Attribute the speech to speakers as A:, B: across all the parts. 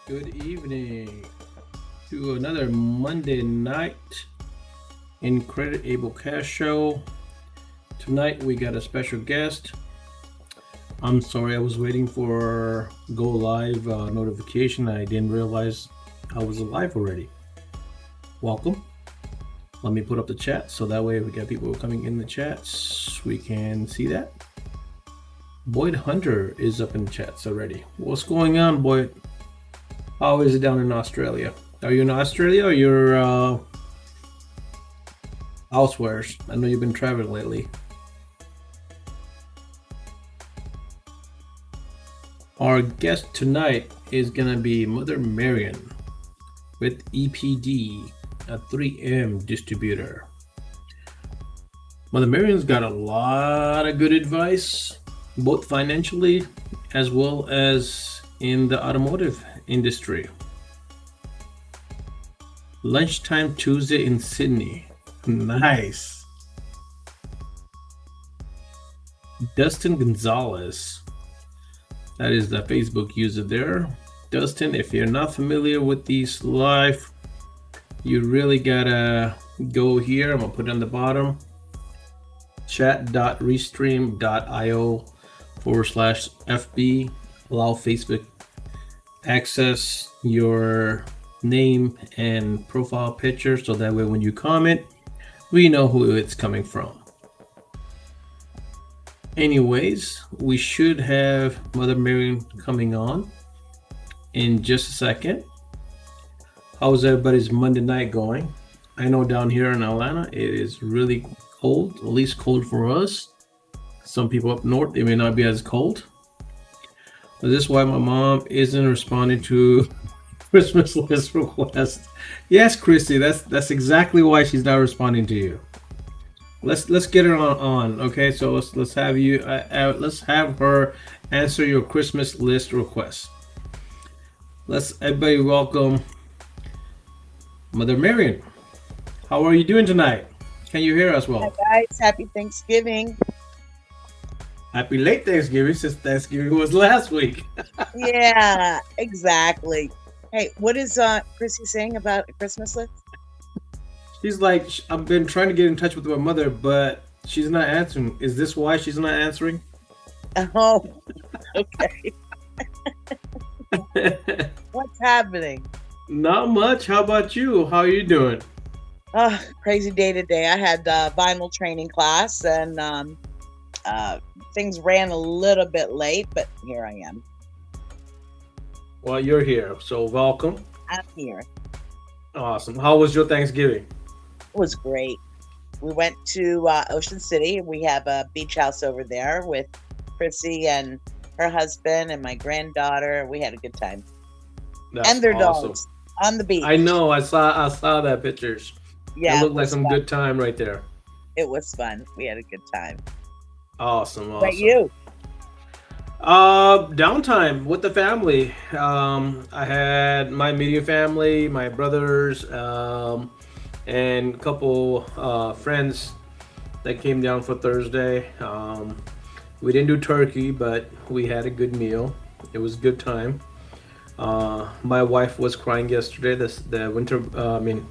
A: Good evening to another Monday night Incredible Cash Show. Tonight we got a special guest. I'm sorry, I was waiting for go live notification. I didn't realize I was live already. Welcome. Let me put up the chat so that way we got people coming in the chats. We can see that. Boyd Hunter is up in the chats already. What's going on, Boyd? How is it down in Australia? Are you in Australia or you're elsewhere? I know you've been traveling lately. Our guest tonight is gonna be Mother Marian with EPD, a 3M distributor. Mother Marian's got a lot of good advice, both financially as well as in the automotive industry. Lunchtime Tuesday in Sydney. Nice. Dustin Gonzalez. That is the Facebook user there. Dustin, if you're not familiar with these live, you really gotta go here. I'm gonna put it on the bottom. chat.restream.io/FB. Allow Facebook access your name and profile picture so that way when you comment, we know who it's coming from. Anyways, we should have Mother Marian coming on in just a second. How's everybody's Monday night going? I know down here in Atlanta it is really cold, at least cold for us. Some people up north, it may not be as cold. But this is why my mom isn't responding to Christmas list requests. Yes, Christy, that's exactly why she's not responding to you. Let's get her on. Okay, so let's have you let's have her answer your Christmas list requests. Let's everybody welcome Mother Marian. How are you doing tonight? Can you hear us well?
B: Hi guys, happy Thanksgiving.
A: Happy late Thanksgiving, since Thanksgiving was last week.
B: Yeah, exactly. Hey, what is Chrissy saying about a Christmas list?
A: She's like, I've been trying to get in touch with my mother, but she's not answering. Is this why she's not answering?
B: Oh, okay. What's happening?
A: Not much. How about you? How are you doing?
B: Crazy day today. I had vinyl training class and things ran a little bit late, but here I am.
A: Well, you're here, so welcome.
B: I'm here.
A: Awesome. How was your Thanksgiving?
B: It was great. We went to Ocean City. We have a beach house over there with Chrissy and her husband and my granddaughter. We had a good time.
A: That's
B: and their
A: awesome.
B: dogs on the beach.
A: I know. I saw that pictures.
B: Yeah,
A: it looked like some fun. Good time right there.
B: It was fun. We had a good time.
A: Awesome.
B: What about you?
A: Downtime with the family. I had my immediate family, my brothers, and a couple friends that came down for Thursday. We didn't do turkey, but we had a good meal. It was a good time. My wife was crying yesterday. The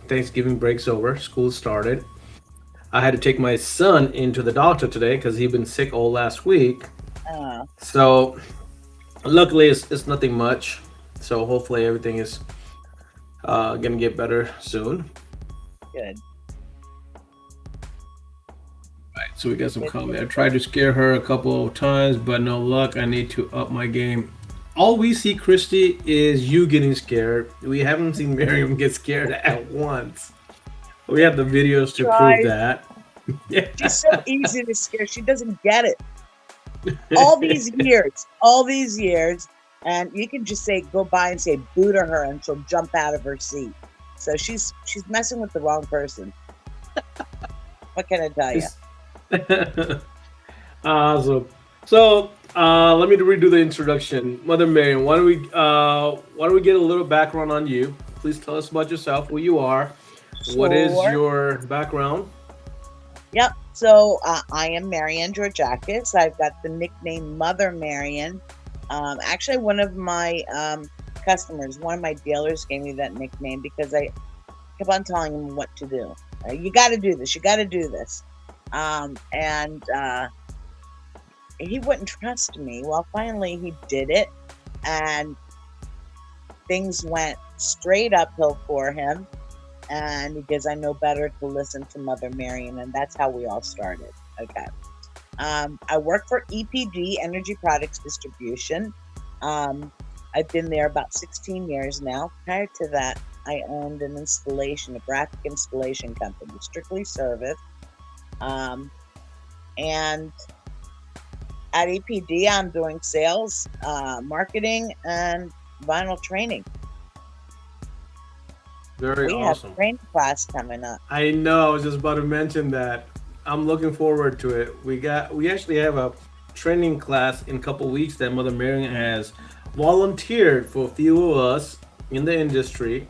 A: Thanksgiving break's over. School started. I had to take my son into the doctor today because he'd been sick all last week. So luckily it's nothing much. So hopefully everything is gonna get better soon.
B: Good.
A: Right, so we got some comment. I tried to scare her a couple of times, but no luck. I need to up my game. All we see, Christy, is you getting scared. We haven't seen Miriam get scared at once. We have the videos to prove that.
B: Yeah. She's so easy to scare. She doesn't get it. All these years, and you can just go by and say boo to her, and she'll jump out of her seat. So she's messing with the wrong person. What can I tell you?
A: Awesome. So let me redo the introduction. Mother Marian, why don't we get a little background on you? Please tell us about yourself, who you are,
B: Sure.
A: What is your background?
B: Yep. So I am Marian Georgakis. I've got the nickname Mother Marian. Actually, one of my customers, one of my dealers gave me that nickname because I kept on telling him what to do. You got to do this. You got to do this. And he wouldn't trust me. Well, finally he did it, and things went straight uphill for him. And because I know better to listen to Mother Marian, and that's how we all started. Okay. I work for EPD, Energy Products Distribution. I've been there about 16 years now. Prior to that, I owned a graphic installation company, strictly service. And at EPD, I'm doing sales, marketing, and vinyl training.
A: Very
B: We
A: awesome.
B: have training class coming up.
A: I know. I was just about to mention that. I'm looking forward to it. We actually have a training class in a couple weeks that Mother Marian has volunteered for a few of us in the industry.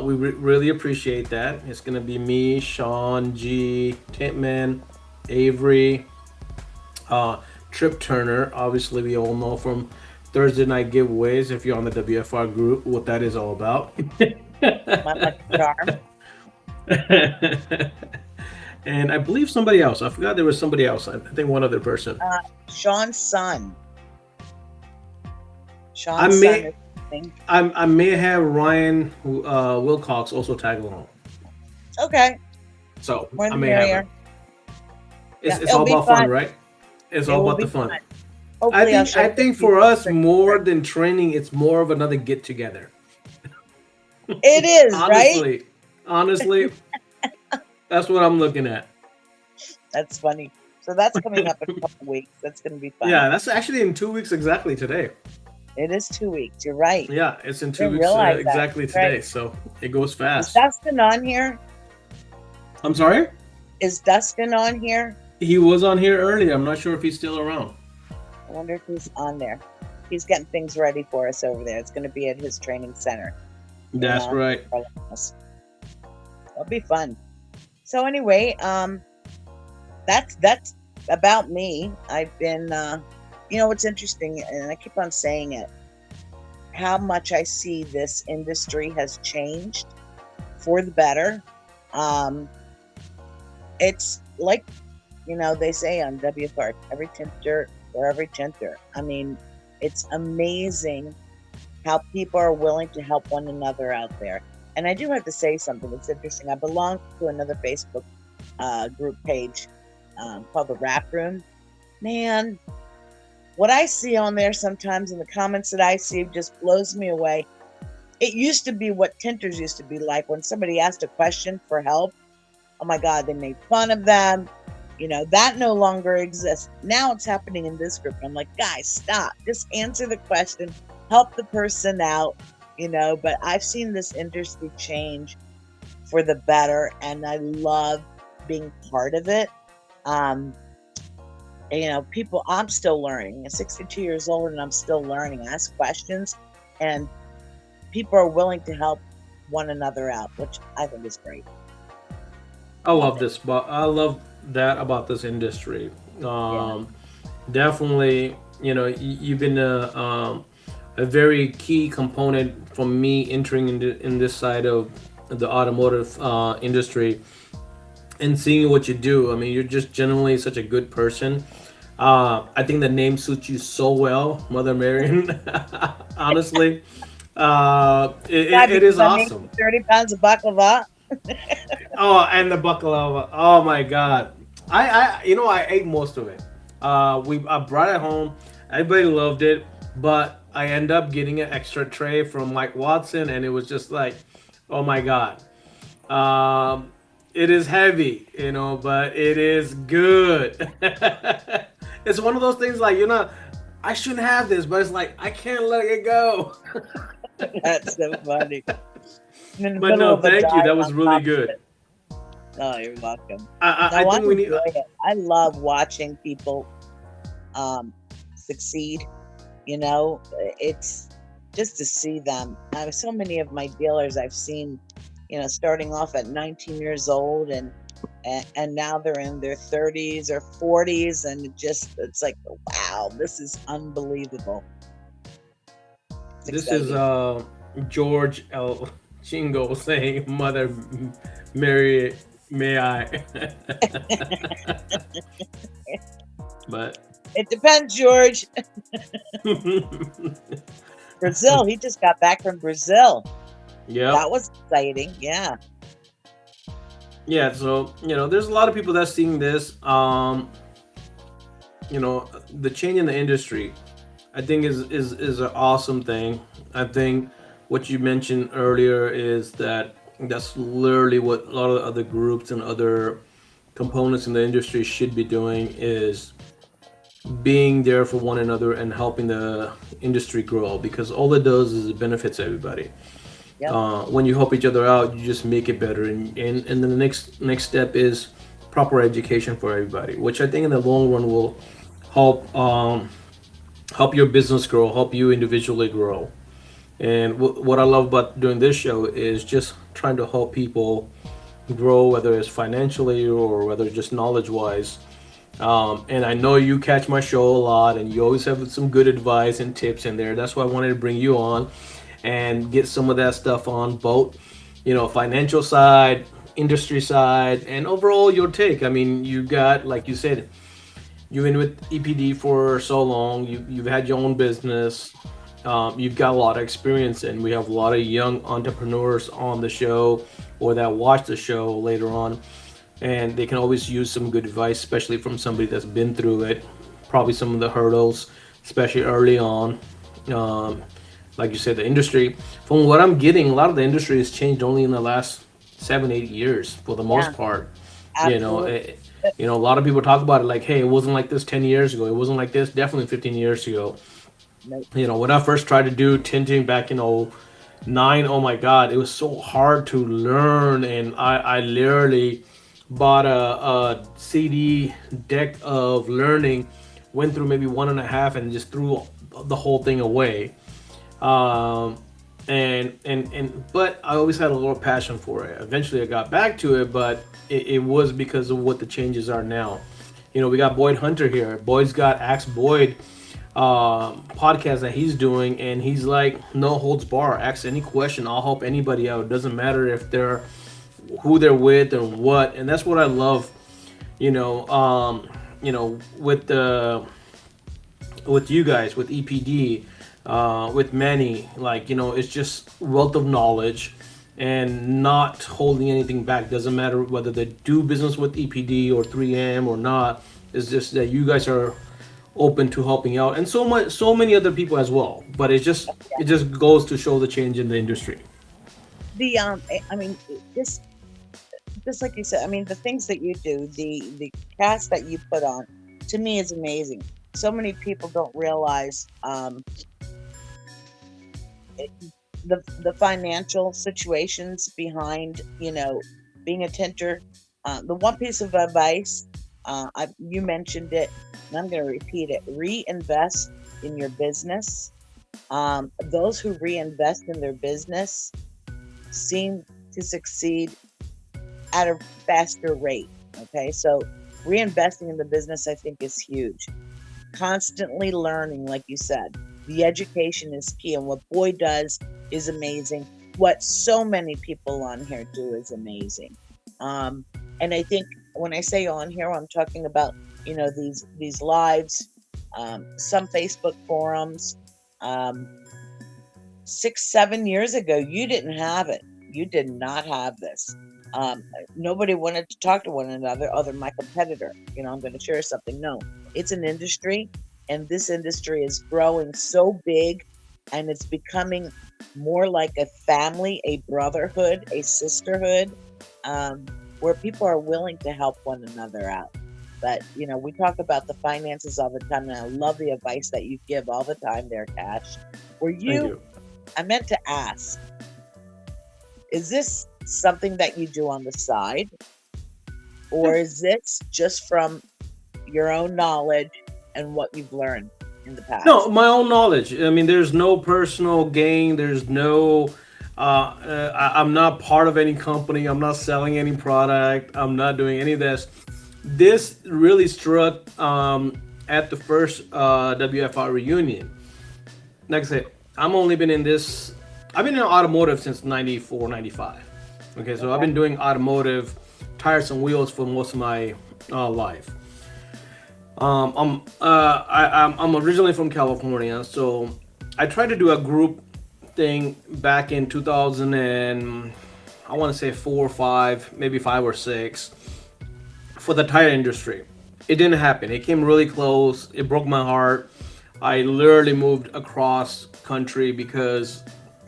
A: We really appreciate that. It's gonna be me, Sean, G, Tintman, Avery, Trip Turner. Obviously, we all know from Thursday night giveaways. If you're on the WFR group, what that is all about.
B: My lucky charm.
A: And I believe somebody else. I forgot there was somebody else. I think one other person.
B: Sean's son.
A: I
B: Sean's
A: may,
B: son is
A: I may have Ryan Wilcox also tag along.
B: okay.
A: So
B: More
A: I
B: the
A: may have
B: merrier.
A: him. It's
B: It'll
A: all
B: be
A: about fun, right? It's
B: It
A: all
B: will
A: about
B: be
A: the fun.
B: Hopefully, I'll show
A: I
B: you
A: think
B: the
A: for
B: people
A: us,
B: that-
A: more than training, it's more of another get together.
B: It is, right?
A: Honestly, that's what I'm looking at.
B: That's funny. So that's coming up in a couple weeks. That's going to be fun.
A: Yeah, that's actually in 2 weeks exactly today.
B: It is 2 weeks. You're right.
A: Yeah, it's in 2
B: Didn't
A: weeks
B: realize that.
A: exactly
B: Right.
A: today. So it goes
B: Is
A: fast.
B: Dustin on here?
A: I'm sorry?
B: Is Dustin on here?
A: He was on here earlier. I'm not sure if he's still around.
B: I wonder if he's on there. He's getting things ready for us over there. It's going to be at his training center.
A: That's right.
B: It'll be fun. So anyway, that's about me. I've been, what's interesting, and I keep on saying it, how much I see this industry has changed for the better. It's like, they say on WFR, every tinter for every tinter. I mean, it's amazing how people are willing to help one another out there. And I do have to say something that's interesting. I belong to another Facebook group page called The Rap Room. Man, what I see on there sometimes in the comments that I see just blows me away. It used to be what tinters used to be like when somebody asked a question for help. Oh my God, they made fun of them. That no longer exists. Now it's happening in this group. I'm like, guys, stop. Just answer the question. Help the person out, but I've seen this industry change for the better, and I love being part of it. People, I'm still learning. I'm 62 years old and I'm still learning. I ask questions, and people are willing to help one another out, which I think is great.
A: I love this, but I love that about this industry. Definitely, you've been a very key component for me entering in this side of the automotive industry and seeing what you do. I mean, you're just genuinely such a good person. I think the name suits you so well, Mother Marian. Honestly, it is awesome.
B: 30 pounds of baklava.
A: Oh, and the baklava. Oh my God. I ate most of it. I brought it home. Everybody loved it, but I end up getting an extra tray from Mike Watson, and it was just like, oh my God. It is heavy, but it is good. It's one of those things like, I shouldn't have this, but it's like, I can't let it go.
B: That's so funny.
A: But no, thank you. That was really good.
B: Oh, you're welcome.
A: I think we need.
B: I love watching people succeed. It's just to see them. So many of my dealers I've seen, starting off at 19 years old and now they're in their 30s or 40s, and it's like, wow, this is unbelievable. That's
A: This is
B: exciting.
A: George L. Chingo saying, "Mother Mary, may I?" But
B: It depends, George. Brazil. He just got back from Brazil.
A: yep,
B: That was exciting. Yeah.
A: yeah. So there's a lot of people that's seeing this. The change in the industry, I think is an awesome thing. I think what you mentioned earlier is that's literally what a lot of the other groups and other components in the industry should be doing is being there for one another and helping the industry grow, because all it does is it benefits everybody.
B: Yep.
A: When you help each other out, you just make it better, and then the next step is proper education for everybody, which I think in the long run will help help your business grow, help you individually grow. And what I love about doing this show is just trying to help people grow, whether it's financially or whether just knowledge wise. And I know you catch my show a lot, and you always have some good advice and tips in there. That's why I wanted to bring you on and get some of that stuff on both, financial side, industry side, and overall your take. I mean, you got, like you said, you've been with EPD for so long. You've had your own business. You've got a lot of experience, and we have a lot of young entrepreneurs on the show or that watch the show later on, and they can always use some good advice, especially from somebody that's been through it. Probably some of the hurdles, especially early on. Um, like you said, the industry, from what I'm getting, a lot of the industry has changed only in the last 7 8 years for the
B: Yeah.
A: most part. You know,
B: Absolutely.
A: a lot of people talk about it like, hey, it wasn't like this 10 years ago. It wasn't like this definitely 15 years ago.
B: Nope.
A: When I first tried to do tinting back in 09, oh my God, it was so hard to learn. And I literally bought a CD deck of learning, went through maybe one and a half, and just threw the whole thing away. Um, but I always had a little passion for it. Eventually, I got back to it, but it was because of what the changes are now. We got Boyd Hunter here. Boyd's got Axe Boyd podcast that he's doing, and he's like no holds bar. Ask any question, I'll help anybody out. It doesn't matter if they're who they're with or what, and that's what I love. With the with you guys, with EPD, with Manny, like it's just wealth of knowledge and not holding anything back. Doesn't matter whether they do business with EPD or 3M or not. It's just that you guys are open to helping out, and so many other people as well. But it just goes to show the change in the industry.
B: I mean, just like you said, I mean, the things that you do, the cast that you put on, to me is amazing. So many people don't realize it, the financial situations behind, being a tinter. The one piece of advice, you mentioned it, and I'm going to repeat it: reinvest in your business. Those who reinvest in their business seem to succeed at a faster rate. Okay, so reinvesting in the business, I think, is huge. Constantly learning, like you said, the education is key, and what Boyd does is amazing. What so many people on here do is amazing. And I think when I say on here, I'm talking about these lives, some Facebook forums. 6 7 years ago, you didn't have it. You did not have this. Nobody wanted to talk to one another other than my competitor. I'm going to share something. No, it's an industry, and this industry is growing so big, and it's becoming more like a family, a brotherhood, a sisterhood, where people are willing to help one another out. But we talk about the finances all the time, and I love the advice that you give all the time there, Cash.
A: Thank you.
B: I meant to ask, is this something that you do on the side, or is this just from your own knowledge and what you've learned in the
A: No,
B: past?
A: my own knowledge. I mean, there's no personal gain. There's no. I'm not part of any company. I'm not selling any product. I'm not doing any of this. This really struck at the first WFR reunion. Like I said, I'm only been in this. I've been in automotive since 94, 95. Okay, so I've
B: Okay.
A: been doing automotive tires and wheels for most of my life. I'm originally from California, so I tried to do a group thing back in 2000 and I want to say 4 or 5, maybe 5 or 6 for the tire industry. It didn't happen. It came really close. It broke my heart. I literally moved across country because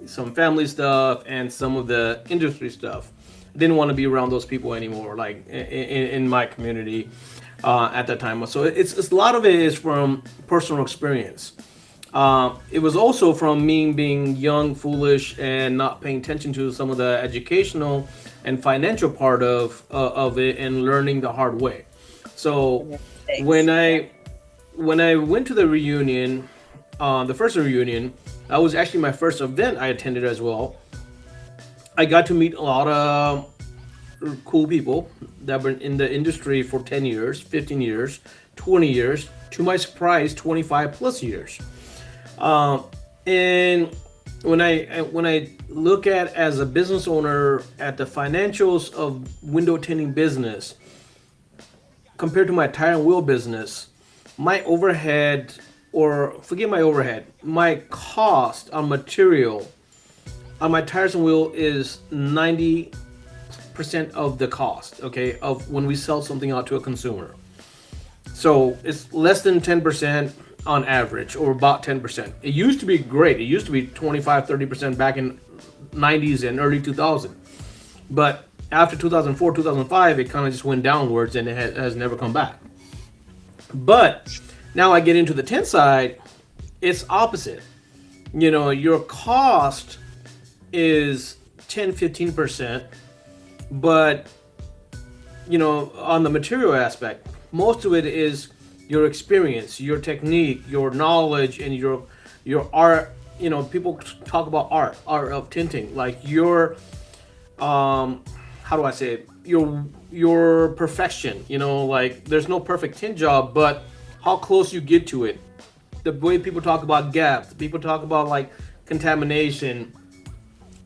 A: some family stuff and some of the industry stuff. Didn't want to be around those people anymore, like in my community at that time. So it's a lot of it is from personal experience. It was also from me being young, foolish, and not paying attention to some of the educational and financial part of it, and learning the hard way. So when
B: Mistakes. Yeah.
A: I when I went to the reunion, the first reunion, that was actually my first event I attended as well. I got to meet a lot of cool people that were in the industry for 10 years, 15 years, 20 years. To my surprise, 25 plus years. And when I look at as a business owner at the financials of window tinting business compared to my tire and wheel business, my overhead, or forget my overhead, my cost on material on my tires and wheel is 90% of the cost, okay, of when we sell something out to a consumer. So it's less than 10% on average, or about 10%. It used to be great. It used to be 25, 30% back in 90s and early 2000. But after 2004, 2005, it kind of just went downwards, and it has never come back. But now I get into the tent side, it's opposite. Your cost is 10, 15%, but on the material aspect, most of it is your experience, your technique, your knowledge, and your art. People talk about art of tinting, like your how do I say it? Your perfection. Like there's no perfect tint job, but how close you get to it. The way people talk about gaps, people talk about like contamination.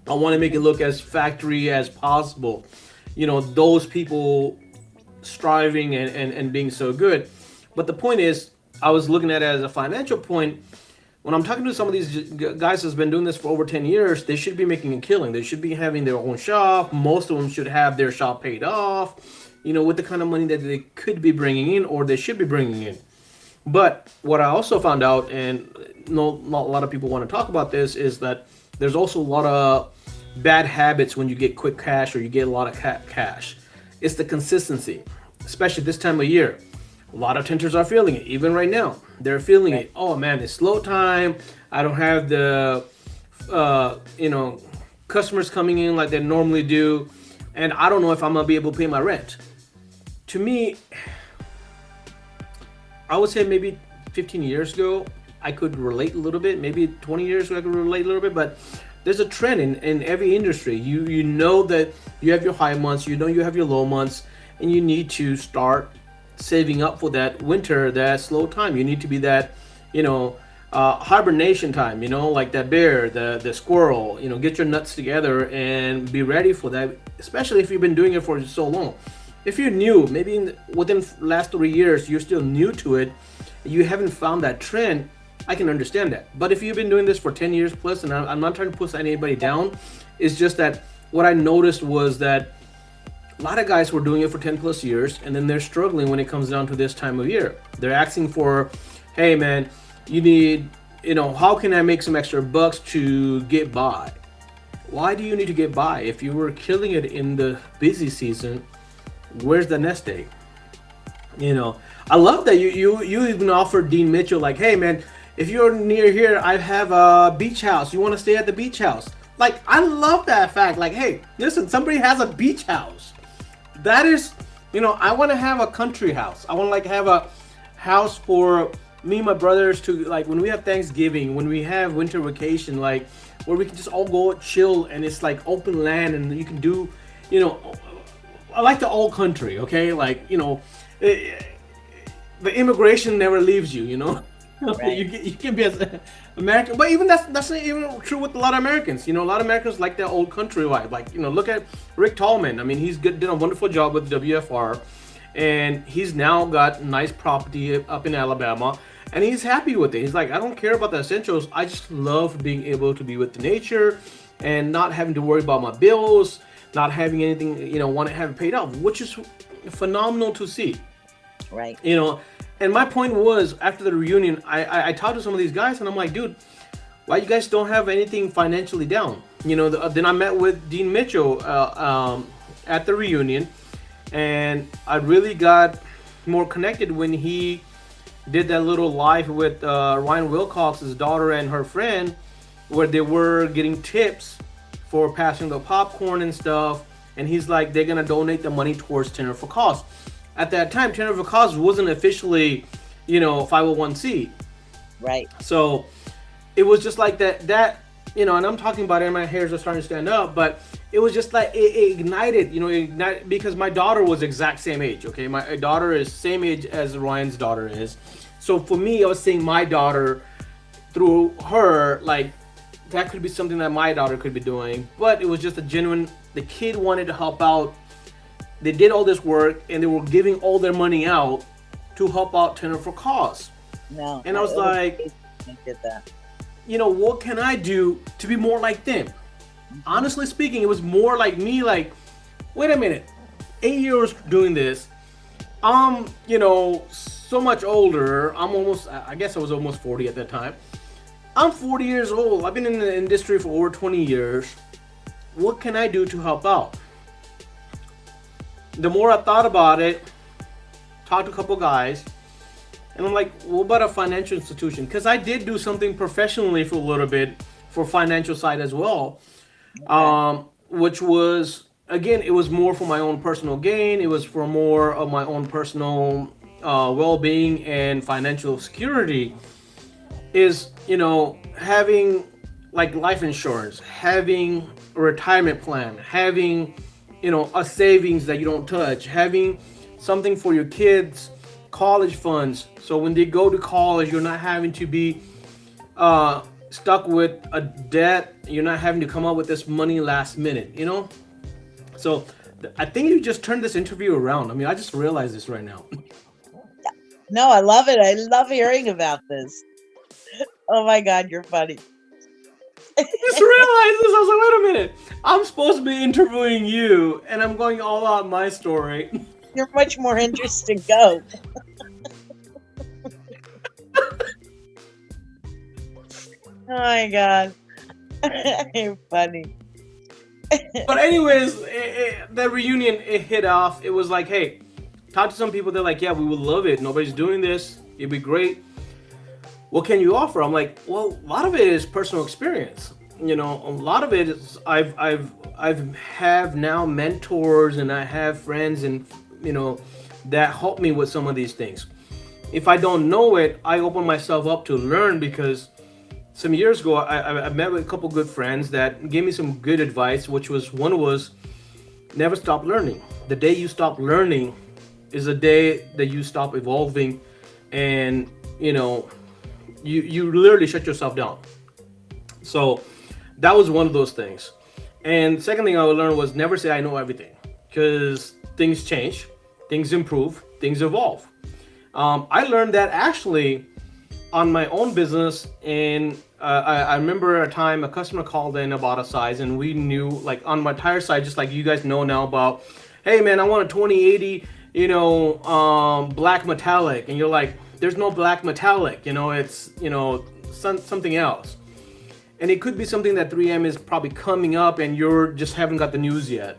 A: I want to make it look as factory as possible. Those people striving and being so good. But the point is, I was looking at it as a financial point. When I'm talking to some of these guys that's been doing this for over 10 years, they should be making a killing. They should be having their own shop. Most of them should have their shop paid off, with the kind of money that they could be bringing in, or they should be bringing in. But what I also found out, and no, not a lot of people want to talk about this, is that there's also a lot of bad habits when you get quick cash or you get a lot of cash. It's the consistency, especially this time of year. A lot of tenters are feeling it. Even right now, they're feeling
B: Right.
A: it. Oh man, it's slow time. I don't have the, customers coming in like they normally do, and I don't know if I'm gonna be able to pay my rent. To me, I would say maybe 15 years ago, I could relate a little bit. Maybe 20 years ago, I could relate a little bit. But there's a trend in every industry. You know that you have your high months, you have your low months, and you need to start saving up for that winter, that slow time. You need to be that, hibernation time. Like that bear, the squirrel. Get your nuts together and be ready for that. Especially if you've been doing it for so long. If you're new, maybe within the last 3 years, you're still new to it, you haven't found that trend, I can understand that. But if you've been doing this for 10 years plus, and I'm not trying to push anybody down, it's just that what I noticed was that a lot of guys were doing it for 10 plus years, and then they're struggling when it comes down to this time of year. They're asking for, hey man, you need, how can I make some extra bucks to get by? Why do you need to get by? If you were killing it in the busy season, where's the nest egg? I love that you even offered Dean Mitchell, like, hey man, if you're near here, I have a beach house. You want to stay at the beach house? Like, I love that fact. Like, hey, listen, somebody has a beach house. That is, I want to have a country house. I want to like have a house for me and my brothers to, like, when we have Thanksgiving, when we have winter vacation, like where we can just all go chill, and it's like open land, and you can do, I like the old country, okay? Like, the immigration never leaves you,
B: Right.
A: You can be as American, but even that's not even true with a lot of Americans. A lot of Americans like that old country vibe. Like, look at Rick Tallman. I mean, he's did a wonderful job with WFR, and he's now got nice property up in Alabama, and he's happy with it. He's like, I don't care about the essentials. I just love being able to be with the nature, and not having to worry about my bills, not having anything, want to have it paid off, which is phenomenal to see.
B: Right.
A: And my point was, after the reunion, I talked to some of these guys, and I'm like, dude, why you guys don't have anything financially down? Then I met with Dean Mitchell at the reunion, and I really got more connected when he did that little live with Ryan Wilcox's daughter and her friend, where they were getting tips for passing the popcorn and stuff. And he's like, they're gonna donate the money towards Tenor for Cause. At that time, Tenor for Cause wasn't officially, 501c.
B: Right.
A: So it was just like that, and I'm talking about it, and my hairs are starting to stand up, but it was just like it ignited, because my daughter was exact same age. Okay, my daughter is same age as Ryan's daughter is. So for me, I was seeing my daughter through her, like that could be something that my daughter could be doing. But it was just a genuine, the kid wanted to help out. They did all this work, and they were giving all their money out to help out Tenor for Cause.
B: No.
A: And I was like,
B: I did that.
A: What can I do to be more like them? Honestly speaking, it was more like me, like, wait a minute, 8 years doing this. I'm, so much older. I guess I was almost 40 at that time. I'm 40 years old. I've been in the industry for over 20 years. What can I do to help out? The more I thought about it, talked to a couple guys, and I'm like, what about a financial institution? Because I did do something professionally for a little bit for financial side as well, which was, again, it was more for my own personal gain. It was for more of my own personal well-being and financial security. Is, having like life insurance, having a retirement plan, having, a savings that you don't touch, having something for your kids, college funds. So when they go to college, you're not having to be stuck with a debt. You're not having to come up with this money last minute, So I think you just turned this interview around. I mean, I just realized this right now.
B: No, I love it. I love hearing about this. Oh my God, you're funny.
A: I just realized this. I was like, wait a minute. I'm supposed to be interviewing you, and I'm going all out my story.
B: You're much more interesting. Go. Oh my God. You're funny.
A: But anyways, the reunion, it hit off. It was like, hey, talk to some people. They're like, yeah, we would love it. Nobody's doing this. It'd be great. What can you offer? I'm like, well, a lot of it is personal experience. A lot of it is I've have now mentors, and I have friends, and that help me with some of these things. If I don't know it, I open myself up to learn, because some years ago I met with a couple good friends that gave me some good advice, which was, one was, never stop learning. The day you stop learning is the day that you stop evolving, and you literally shut yourself down. So that was one of those things. And second thing I would learn was, never say I know everything, because things change, things improve, things evolve. I learned that actually on my own business. And I remember a time a customer called in about a size, and we knew, like on my tire side, just like you guys know now about, hey man, I want a 2080, black metallic. And you're like, there's no black metallic, it's, something else. And it could be something that 3M is probably coming up, and you're just haven't got the news yet.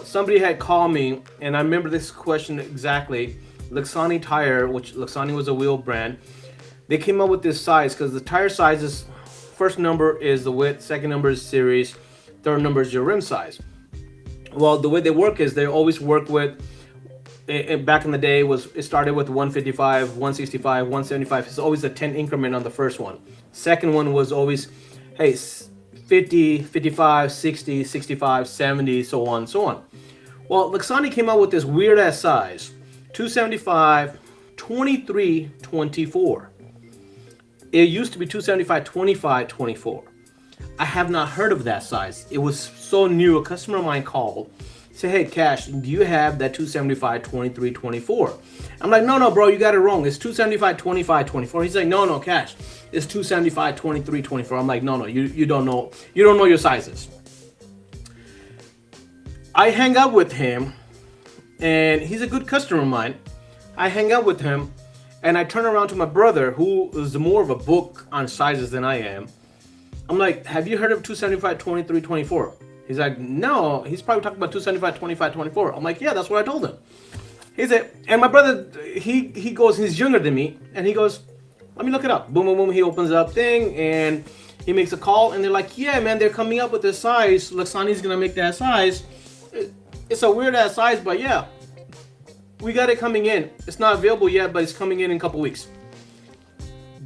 A: Somebody had called me, and I remember this question exactly. Lexani Tire, which Lexani was a wheel brand, they came up with this size, because the tire sizes, first number is the width, second number is series, third number is your rim size. Well, the way they work is they always work with, back in the day, it started with 155, 165, 175. It's always a 10 increment on the first one. Second one was always, hey, 50, 55, 60, 65, 70, so on, so on. Well, Lexani came out with this weird ass size, 275, 23, 24. It used to be 275, 25, 24. I have not heard of that size. It was so new. A customer of mine called, say, hey, Cash, do you have that 275, 23, 24? I'm like, no, bro, you got it wrong. It's 275, 25, 24. He's like, no, Cash, it's 275, 23, 24. I'm like, no, you don't know. You don't know your sizes. I hang out with him, and he's a good customer of mine. I hang out with him, and I turn around to my brother, who is more of a book on sizes than I am. I'm like, have you heard of 275, 23, 24? He's like, no. He's probably talking about 275, 25, 24. I'm like, yeah, that's what I told him. He said, and my brother, he goes, he's younger than me, and he goes, let me look it up. Boom, boom, boom. He opens up thing, and he makes a call, and they're like, yeah, man, they're coming up with this size. Laxani's gonna make that size. It's a weird ass size, but yeah, we got it coming in. It's not available yet, but it's coming in a couple weeks.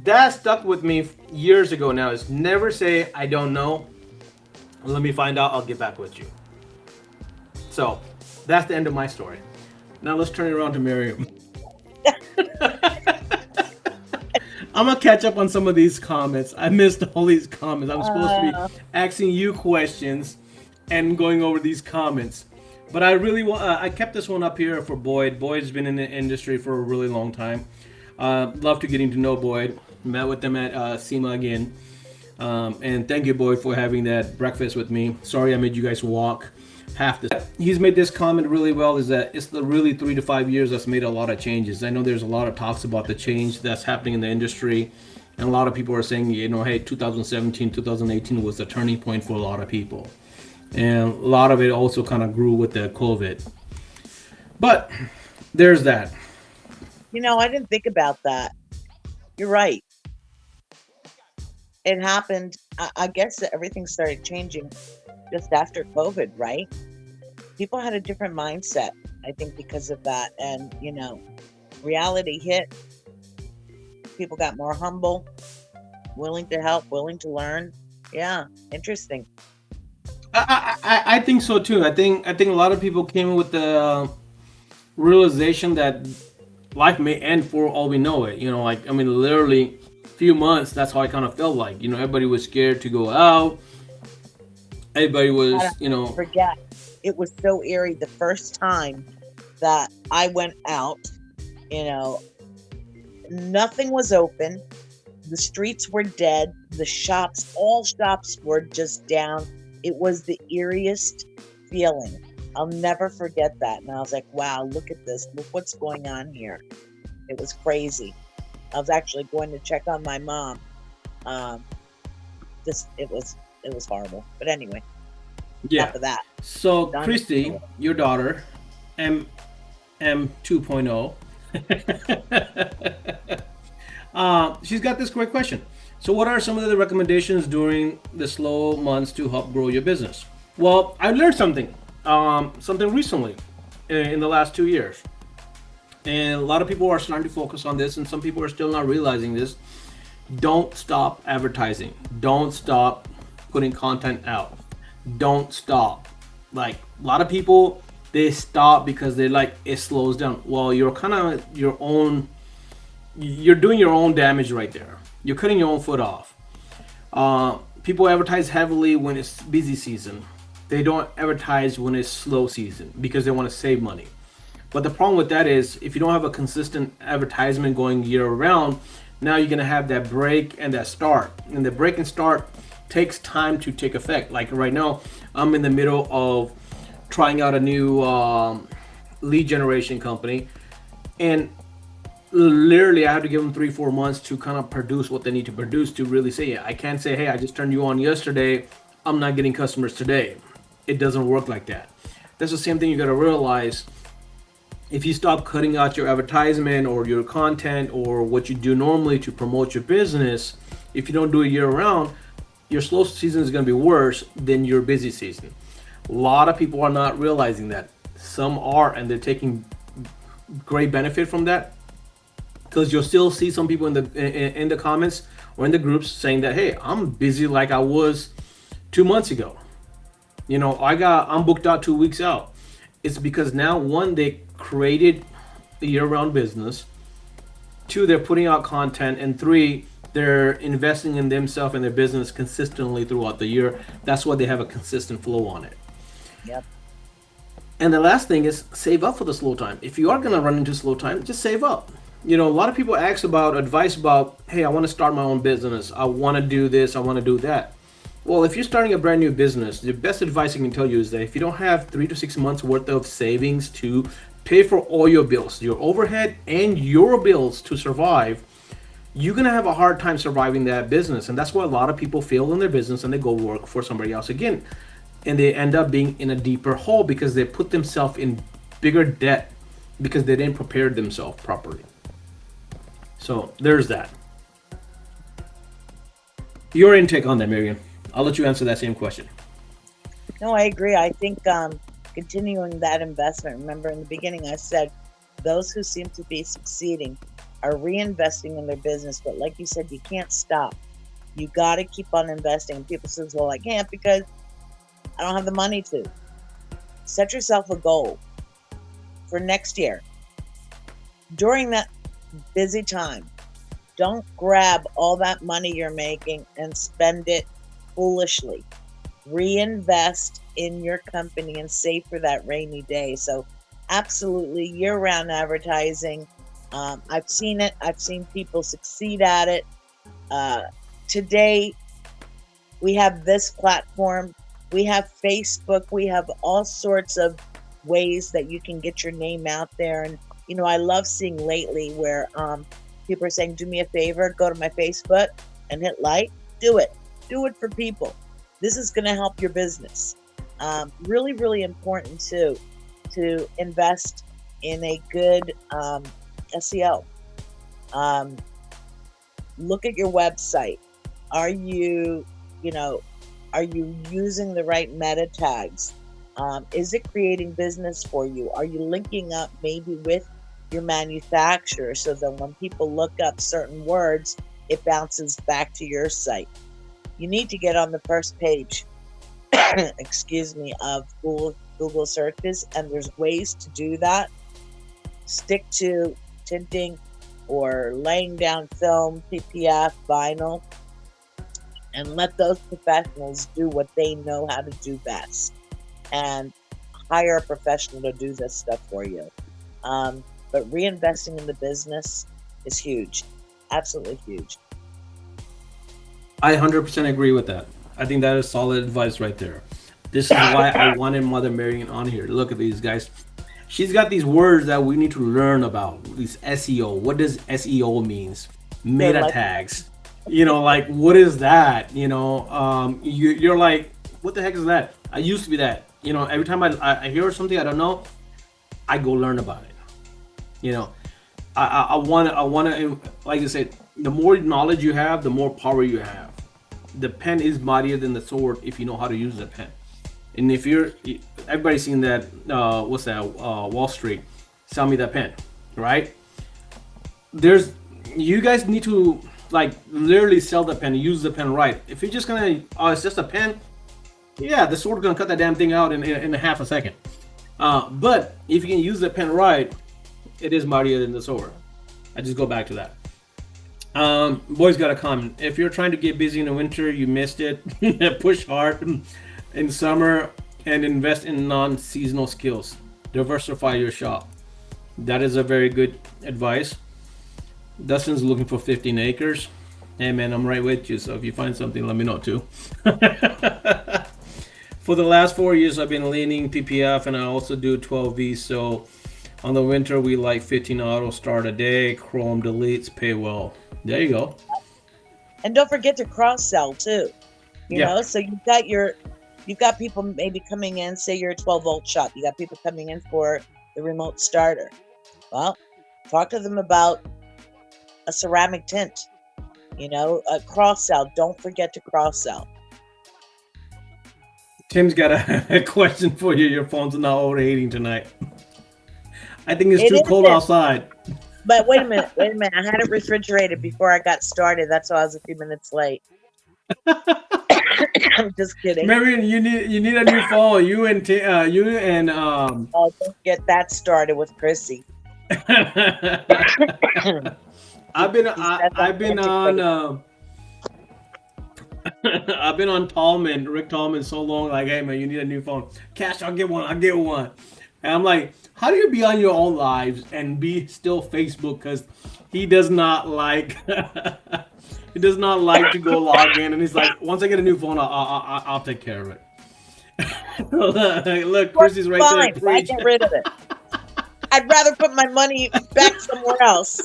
A: That stuck with me years ago now, is never say, I don't know. Let me find out, I'll get back with you. So, that's the end of my story. Now let's turn it around to Miriam. I'm gonna catch up on some of these comments. I missed all these comments. I'm supposed to be asking you questions and going over these comments. But I really want, I kept this one up here for Boyd. Boyd's been in the industry for a really long time. Love to getting to know Boyd. Met with them at SEMA again. And thank you, Boyd, for having that breakfast with me. Sorry I made you guys walk half this. He's made this comment really well, is that it's the really 3 to 5 years that's made a lot of changes. I know there's a lot of talks about the change that's happening in the industry. And a lot of people are saying, you know, hey, 2017, 2018 was the turning point for a lot of people. And a lot of it also kind of grew with the COVID. But there's that.
B: You know, I didn't think about that. You're right. It happened. I guess that everything started changing just after COVID, right? People had a different mindset, I think, because of that. And, you know, reality hit. People got more humble, willing to help, willing to learn. Yeah, interesting.
A: I think so too. I think a lot of people came with the realization that life may end for all we know it. You know, like, I mean, literally a few months, that's how I kind of felt like. You know, everybody was scared to go out. Everybody was, you know.
B: Forget. It was so eerie the first time that I went out, you know, nothing was open. The streets were dead. The shops, all shops were just down. It was the eeriest feeling. I'll never forget that. And I was like, wow, look at this. Look what's going on here. It was crazy. I was actually going to check on my mom. It was horrible. But anyway,
A: yeah.
B: Enough of that.
A: So Christy, your daughter, M 2.0, she's got this great question. So what are some of the recommendations during the slow months to help grow your business? Well, I learned something recently in the last 2 years. And a lot of people are starting to focus on this, and some people are still not realizing this. Don't stop advertising. Don't stop putting content out. Don't stop. Like, a lot of people, they stop because they're like, it slows down. Well, you're kind of you're doing your own damage right there. You're cutting your own foot off. People advertise heavily when it's busy season. They don't advertise when it's slow season because they want to save money. But the problem with that is, if you don't have a consistent advertisement going year round, now you're going to have that break and that start. And the break and start takes time to take effect. Like right now, I'm in the middle of trying out a new lead generation company. And literally I have to give them 3-4 months to kind of produce what they need to produce to really say it. I can't say, hey, I just turned you on yesterday, I'm not getting customers today. It doesn't work like that. That's the same thing you got to realize. If you stop cutting out your advertisement or your content or what you do normally to promote your business, if you don't do it year round, your slow season is going to be worse than your busy season. A lot of people are not realizing that. Some are, and they're taking great benefit from that. Because you'll still see some people in the comments or in the groups saying that, hey, I'm busy like I was 2 months ago. You know, I'm booked out 2 weeks out. It's because now, one, they created a year-round business. 2, they're putting out content. And 3, They're investing in themselves and their business consistently throughout the year. That's why they have a consistent flow on it.
B: Yep.
A: And the last thing is save up for the slow time. If you are going to run into slow time, just save up. You know, a lot of people ask about advice about, hey, I want to start my own business. I want to do this. I want to do that. Well, if you're starting a brand new business, the best advice I can tell you is that if you don't have 3 to 6 months worth of savings to pay for all your bills, your overhead and your bills to survive, you're going to have a hard time surviving that business. And that's why a lot of people fail in their business and they go work for somebody else again. And they end up being in a deeper hole because they put themselves in bigger debt because they didn't prepare themselves properly. So there's that. Your intake on that, Marian. I'll let you answer that same question.
B: No, I agree. I think continuing that investment. Remember, in the beginning, I said those who seem to be succeeding are reinvesting in their business. But like you said, you can't stop. You got to keep on investing. And people say, well, I can't because I don't have the money to. Set yourself a goal for next year. During that busy time, don't grab all that money you're making and spend it foolishly. Reinvest in your company and save for that rainy day. So absolutely year-round advertising. I've seen it. I've seen people succeed at it. Today, we have this platform. We have Facebook. We have all sorts of ways that you can get your name out there. And, you know, I love seeing lately where people are saying, do me a favor, go to my Facebook and hit like. Do it. Do it for people. This is going to help your business. Really, really important too, to invest in a good SEO. Look at your website. Are you using the right meta tags? Is it creating business for you? Are you linking up maybe with your manufacturer so that when people look up certain words, it bounces back to your site? You need to get on the first page, of Google searches, and there's ways to do that. Stick to tinting or laying down film, PPF, vinyl, and let those professionals do what they know how to do best, and hire a professional to do this stuff for you. But reinvesting in the business is huge, absolutely huge.
A: I 100% agree with that. I think that is solid advice right there. This is why I wanted Mother Marian on here. Look at these guys. She's got these words that we need to learn about. These SEO. What does SEO means? Meta tags. You know, like, what is that? You know, you're like, what the heck is that? I used to be that. You know, every time I hear something I don't know, I go learn about it. You know, I want to, like I said, the more knowledge you have, the more power you have. The pen is mightier than the sword if you know how to use the pen. And if everybody's seen that, Wall Street, sell me that pen, right? You guys need to, like, literally sell the pen, use the pen right. If you're just gonna, it's just a pen, yeah, the sword's gonna cut that damn thing out in a half a second. But if you can use the pen right, it is mightier than the sword. I just go back to that. Boys got a comment. If you're trying to get busy in the winter, you missed it. Push hard in summer and invest in non-seasonal skills. Diversify your shop. That is a very good advice. Dustin's looking for 15 acres. Hey man, I'm right with you. So if you find something, let me know too. For the last 4 years, I've been leaning PPF and I also do 12V. So on the winter, we like 15 auto start a day, Chrome deletes, pay well. There you go.
B: And don't forget to cross sell too. You know, so you've got people maybe coming in, say you're a 12 volt shop. You got people coming in for the remote starter. Well, talk to them about a ceramic tint, a cross sell. Don't forget to cross sell.
A: Tim's got a question for you. Your phone's not overheating tonight. I think it's too cold outside.
B: But wait a minute. I had it refrigerated before I got started. That's why I was a few minutes late. I'm just kidding.
A: Marian, you need a new phone. You and
B: Oh, don't get that started with Chrissy.
A: I've been on I've been on Rick Tallman, so long. Like, hey man, you need a new phone. Cash, I'll get one. I'll get one. And I'm like, how do you be on your own lives and be still Facebook? Because he does not like. He does not like to go log in, and he's like, once I get a new phone, I'll take care of it. Look,
B: Well,
A: Chrissy's right there.
B: fine. Why
A: Preach.
B: get rid of it? I'd rather put my money back somewhere else.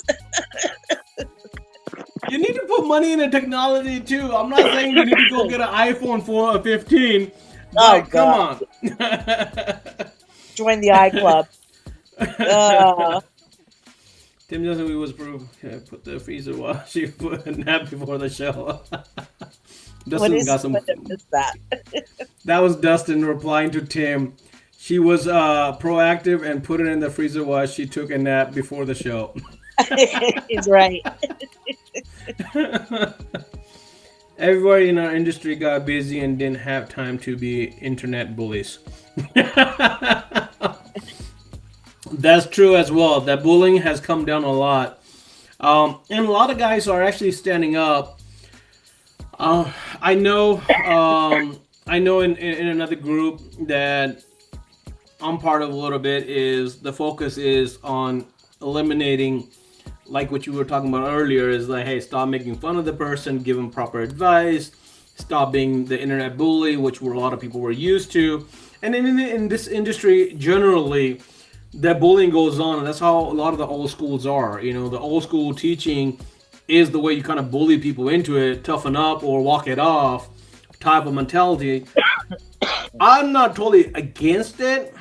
A: You need to put money into technology too. I'm not saying you need to go get an iPhone 15,
B: Oh
A: but come
B: God!
A: on.
B: Join the iClub. Uh,
A: Tim doesn't we was proof. Yeah, put the freezer while she put a nap before the show.
B: what
A: Dustin
B: is
A: got some.
B: what is that?
A: That was Dustin replying to Tim. She was proactive and put it in the freezer while she took a nap before the show.
B: He's right.
A: Everybody in our industry got busy and didn't have time to be internet bullies. That's true as well. That bullying has come down a lot. And a lot of guys are actually standing up. I know in another group that I'm part of a little bit is the focus is on eliminating, like what you were talking about earlier, is like, hey, stop making fun of the person, give them proper advice, stop being the internet bully, which a lot of people were used to. And in this industry, generally, that bullying goes on, and that's how a lot of the old schools are. You know, the old school teaching is the way you kind of bully people into it, toughen up or walk it off type of mentality. I'm not totally against it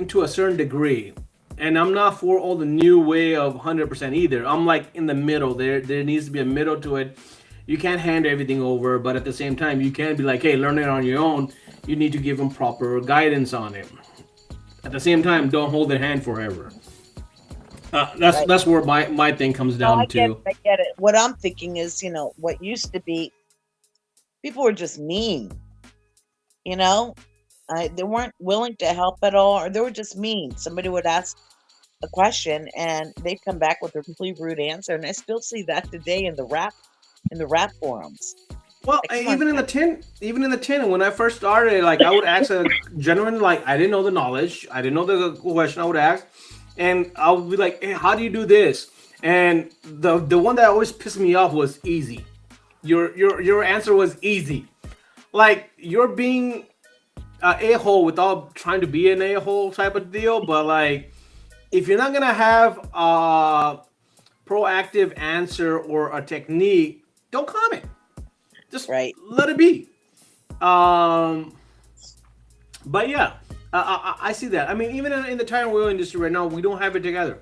A: to a certain degree. And I'm not for all the new way of 100% either. I'm like in the middle. There needs to be a middle to it. You can't hand everything over, but at the same time, you can't be like, hey, learn it on your own. You need to give them proper guidance on it. At the same time, don't hold their hand forever. That's where my thing comes
B: No,
A: down to.
B: I get it. What I'm thinking is, what used to be, people were just mean. They weren't willing to help at all, or they were just mean. Somebody would ask a question, and they'd come back with a really rude answer. And I still see that today in the rap forums.
A: Well,
B: Like,
A: even in the tin, when I first started, like I would ask a genuine, like I didn't know the knowledge, I didn't know the question I would ask, and I would be like, hey, how do you do this? And the one that always pissed me off was easy. Your answer was easy, like you're being an a-hole without trying to be an a-hole type of deal. But like, if you're not gonna have a proactive answer or a technique, don't comment. Just
B: right.
A: let it be. But yeah, I see that. I mean, even in the tire and wheel industry right now, we don't have it together.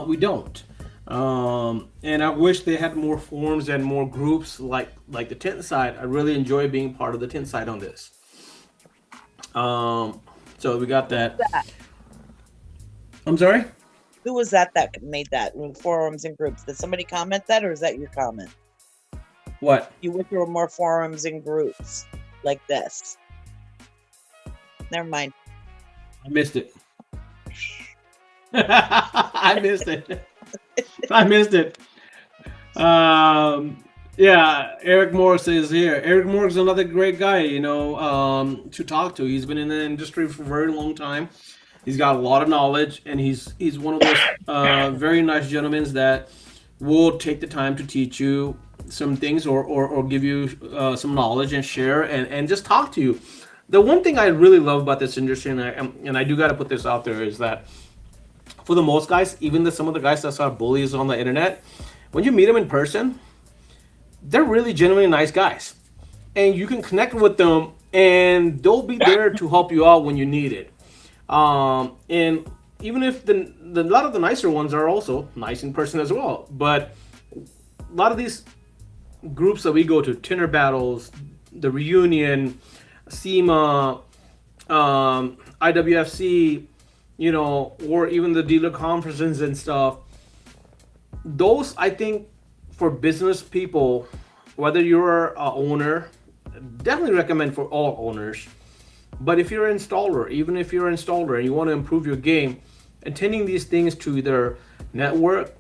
A: We don't. And I wish they had more forums and more groups like the tent side. I really enjoy being part of the tent side on this. So we got that.
B: That.
A: I'm sorry?
B: Who was that made that in forums and groups? Did somebody comment that, or is that your comment?
A: What?
B: You wish there were more forums and groups like this. Never mind.
A: I missed it. I missed it. I missed it. Yeah, Eric Morris is here. Eric Morris is another great guy, to talk to. He's been in the industry for a very long time. He's got a lot of knowledge, and he's one of those very nice gentlemen that will take the time to teach you some things or give you some knowledge and share and just talk to you. The one thing I really love about this industry, and I do got to put this out there, is that for the most guys, even some of the guys that are bullies on the internet, when you meet them in person, they're really genuinely nice guys, and you can connect with them, and they'll be there to help you out when you need it. And even if a lot of the nicer ones are also nice in person as well, but a lot of these groups that we go to, Tinner Battles, the Reunion, SEMA, IWFC, or even the dealer conferences and stuff, those, I think, for business people, whether you're an owner, definitely recommend for all owners. But if you're an installer, even if you're an installer and you want to improve your game, attending these things to either network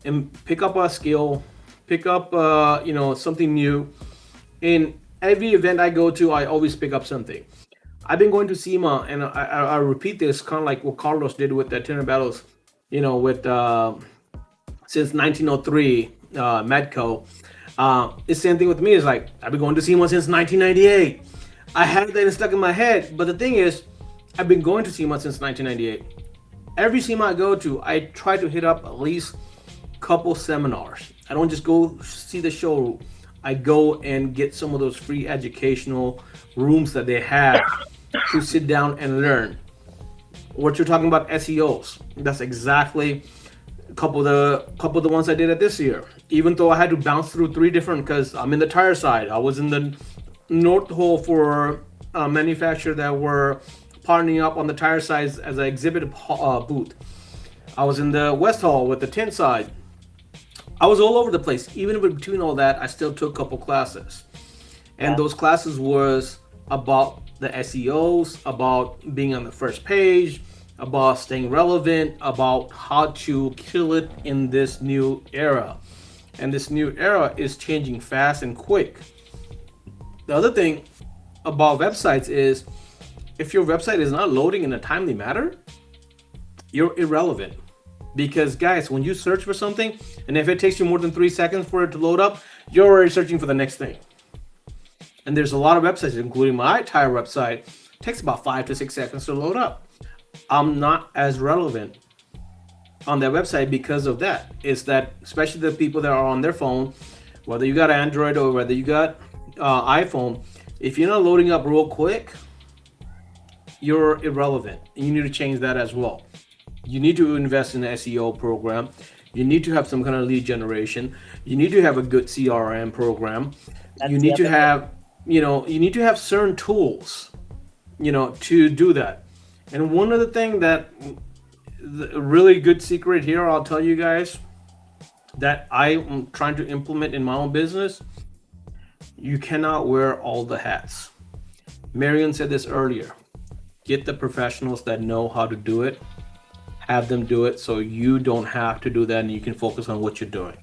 A: and pick up a skill, pick up something new, and every event I go to, I always pick up something. I've been going to SEMA, and I repeat this, kind of like what Carlos did with the Tenor Battles, with since 1903, Medco. It's the same thing with me. It's like I've been going to SEMA since 1998. I had that stuck in my head, but the thing is, I've been going to SEMA since 1998. Every SEMA I go to, I try to hit up at least a couple seminars. I don't just go see the show. I go and get some of those free educational rooms that they have to sit down and learn. What you're talking about, SEOs. That's exactly a couple of the ones I did at this year. Even though I had to bounce through three different, because I'm in the tire side. I was in the North Hole for a manufacturer that were partnering up on the tire sides as an exhibit booth. I was in the West Hall with the tint side. I was all over the place. Even between all that, I still took a couple classes. And those classes was about the SEOs, about being on the first page, about staying relevant, about how to kill it in this new era. And this new era is changing fast and quick. The other thing about websites is, if your website is not loading in a timely manner, you're irrelevant. Because guys, when you search for something, and if it takes you more than 3 seconds for it to load up, you're already searching for the next thing. And there's a lot of websites, including my tire website, takes about 5 to 6 seconds to load up. I'm not as relevant on that website because of that. It's that, especially the people that are on their phone, whether you got Android or whether you got iPhone, if you're not loading up real quick, you're irrelevant. And you need to change that as well. You need to invest in an SEO program. You need to have some kind of lead generation. You need to have a good CRM program. You need to have, you need to have certain tools, to do that. And one of the things that, the really good secret here, I'll tell you guys, that I am trying to implement in my own business, you cannot wear all the hats. Marian said this earlier. Get the professionals that know how to do it. Have them do it so you don't have to do that and you can focus on what you're doing.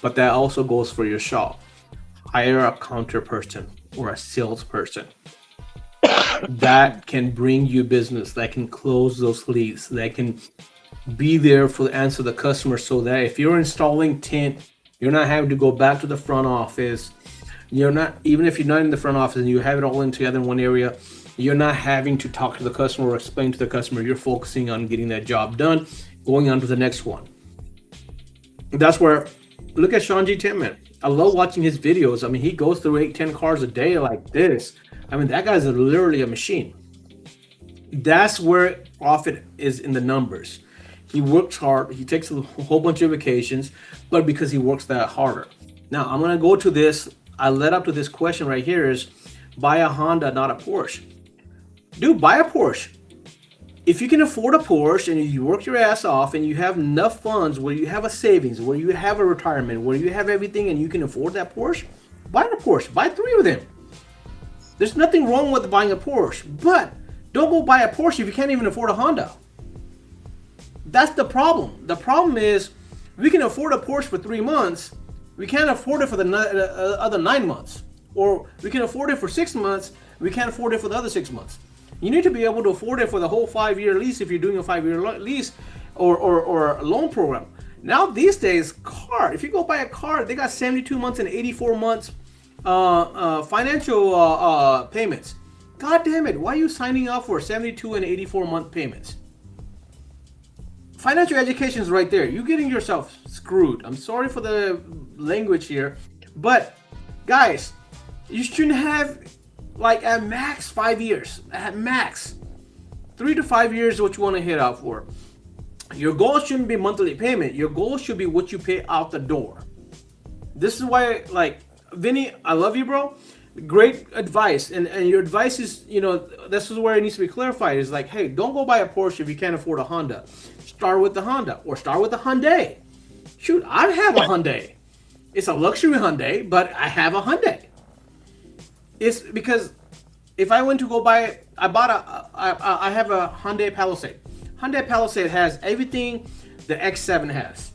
A: But that also goes for your shop. Hire a counter person or a salesperson that can bring you business, that can close those leads, that can be there for answer the customer, so that if you're installing tint, you're not having to go back to the front office. You're not, even if you're not in the front office and you have it all in together in one area, you're not having to talk to the customer or explain to the customer. You're focusing on getting that job done, going on to the next one. That's where, look at Sean G. Tintman. I love watching his videos. I mean, he goes through 8-10 cars a day like this. I mean, that guy's literally a machine. That's where profit is, in the numbers. He works hard. He takes a whole bunch of vacations, but because he works that harder. Now, I'm going to go to this. I led up to this question right here is, buy a Honda, not a Porsche. Dude, buy a Porsche. If you can afford a Porsche and you work your ass off and you have enough funds where you have a savings, where you have a retirement, where you have everything and you can afford that Porsche, buy a Porsche. Buy 3 of them. There's nothing wrong with buying a Porsche, but don't go buy a Porsche if you can't even afford a Honda. That's the problem. The problem is we can afford a Porsche for 3 months. We can't afford it for the other 9 months. Or we can afford it for 6 months. We can't afford it for the other 6 months. You need to be able to afford it for the whole 5-year lease if you're doing a 5-year lease or a loan program. Now these days, if you go buy a car, they got 72 months and 84 months financial payments. God damn it, why are you signing up for 72 and 84 month payments? Financial education is right there. You're getting yourself screwed. I'm sorry for the language here, but guys, you shouldn't have, like, at max 5 years. At max 3 to 5 years is what you want to hit out for. Your goal shouldn't be monthly payment. Your goal should be what you pay out the door. This is why, like, Vinny, I love you, bro. Great advice. And your advice is, this is where it needs to be clarified. Is like, hey, don't go buy a Porsche if you can't afford a Honda. Start with the Honda or start with a Hyundai. Shoot, I have a Hyundai. It's a luxury Hyundai, but I have a Hyundai. It's because if I went to go buy it, I have a Hyundai Palisade. Hyundai Palisade has everything the X7 has.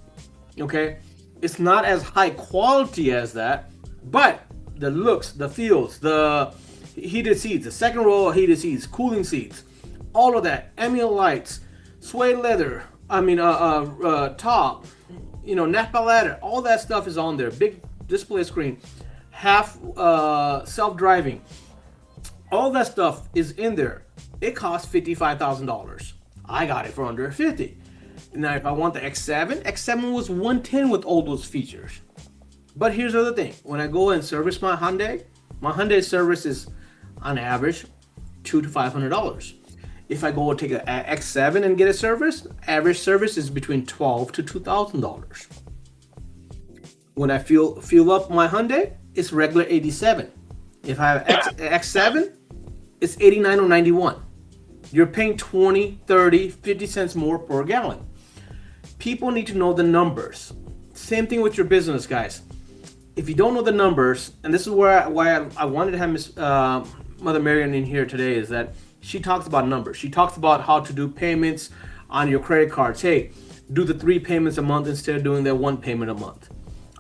A: Okay, it's not as high quality as that, but the looks, the feels, the heated seats, the second row of heated seats, cooling seats, all of that, ambient lights, suede leather. I mean, top, Napa leather. All that stuff is on there. Big display screen, half self-driving. All that stuff is in there. It costs $55,000. I got it for under 50. Now, if I want the X7, X7 was 110 with all those features. But here's the other thing. When I go and service my Hyundai service is on average $200 to $500. If I go take an X7 and get a service, average service is between $1,200 to $2,000. When I fuel up my Hyundai, it's regular 87. If I have X7, it's 89 or 91. You're paying 20, 30, 50 cents more per gallon. People need to know the numbers. Same thing with your business, guys. If you don't know the numbers, and this is why I wanted to have Miss Mother Marian in here today, is that she talks about numbers. She talks about how to do payments on your credit cards. Hey, do the 3 payments a month instead of doing that 1 payment a month.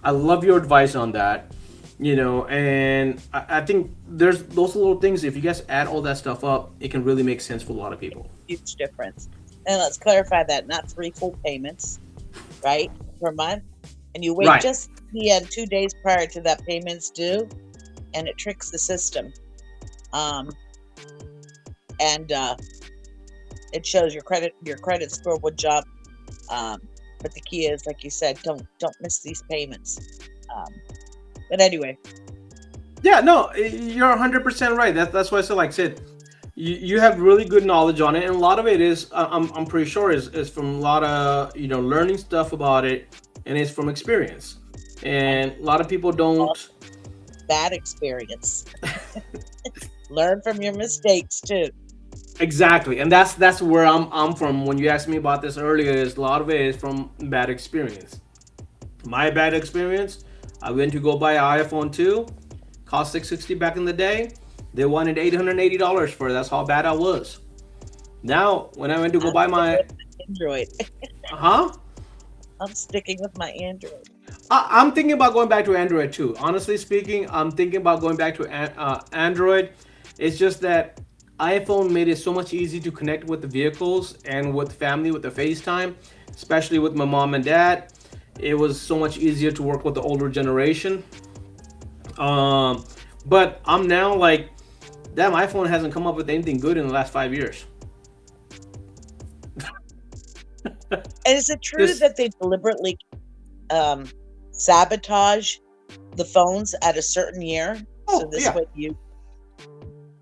A: I love your advice on that. And I think there's those little things. If you guys add all that stuff up, it can really make sense for a lot of people.
B: Huge difference. And let's clarify that, not 3 full payments, right, per month. And you wait just 2 days prior to that payment's due, and it tricks the system. And it shows your credit score will jump. But the key is, like you said, don't miss these payments. But anyway.
A: Yeah, no, you're 100% right. That's why I said, like I said, you have really good knowledge on it, and a lot of it is, I'm pretty sure, is from a lot of learning stuff about it, and it's from experience. And a lot of people don't.
B: Bad experience. Learn from your mistakes too.
A: Exactly, and that's where I'm from. When you asked me about this earlier, is a lot of it is from bad experience. My bad experience, I went to go buy an iPhone 2, cost $660 back in the day. They wanted $880 for it. That's how bad I was. Now, when I went to go buy my
B: Android, I'm sticking with my Android.
A: I'm thinking about going back to Android too. Honestly speaking, I'm thinking about going back to Android. It's just that iPhone made it so much easier to connect with the vehicles and with family with the FaceTime, especially with my mom and dad. It was so much easier to work with the older generation. But I'm now like, damn, iPhone hasn't come up with anything good in the last 5 years.
B: And is it true that they deliberately sabotage the phones at a certain year? So this way you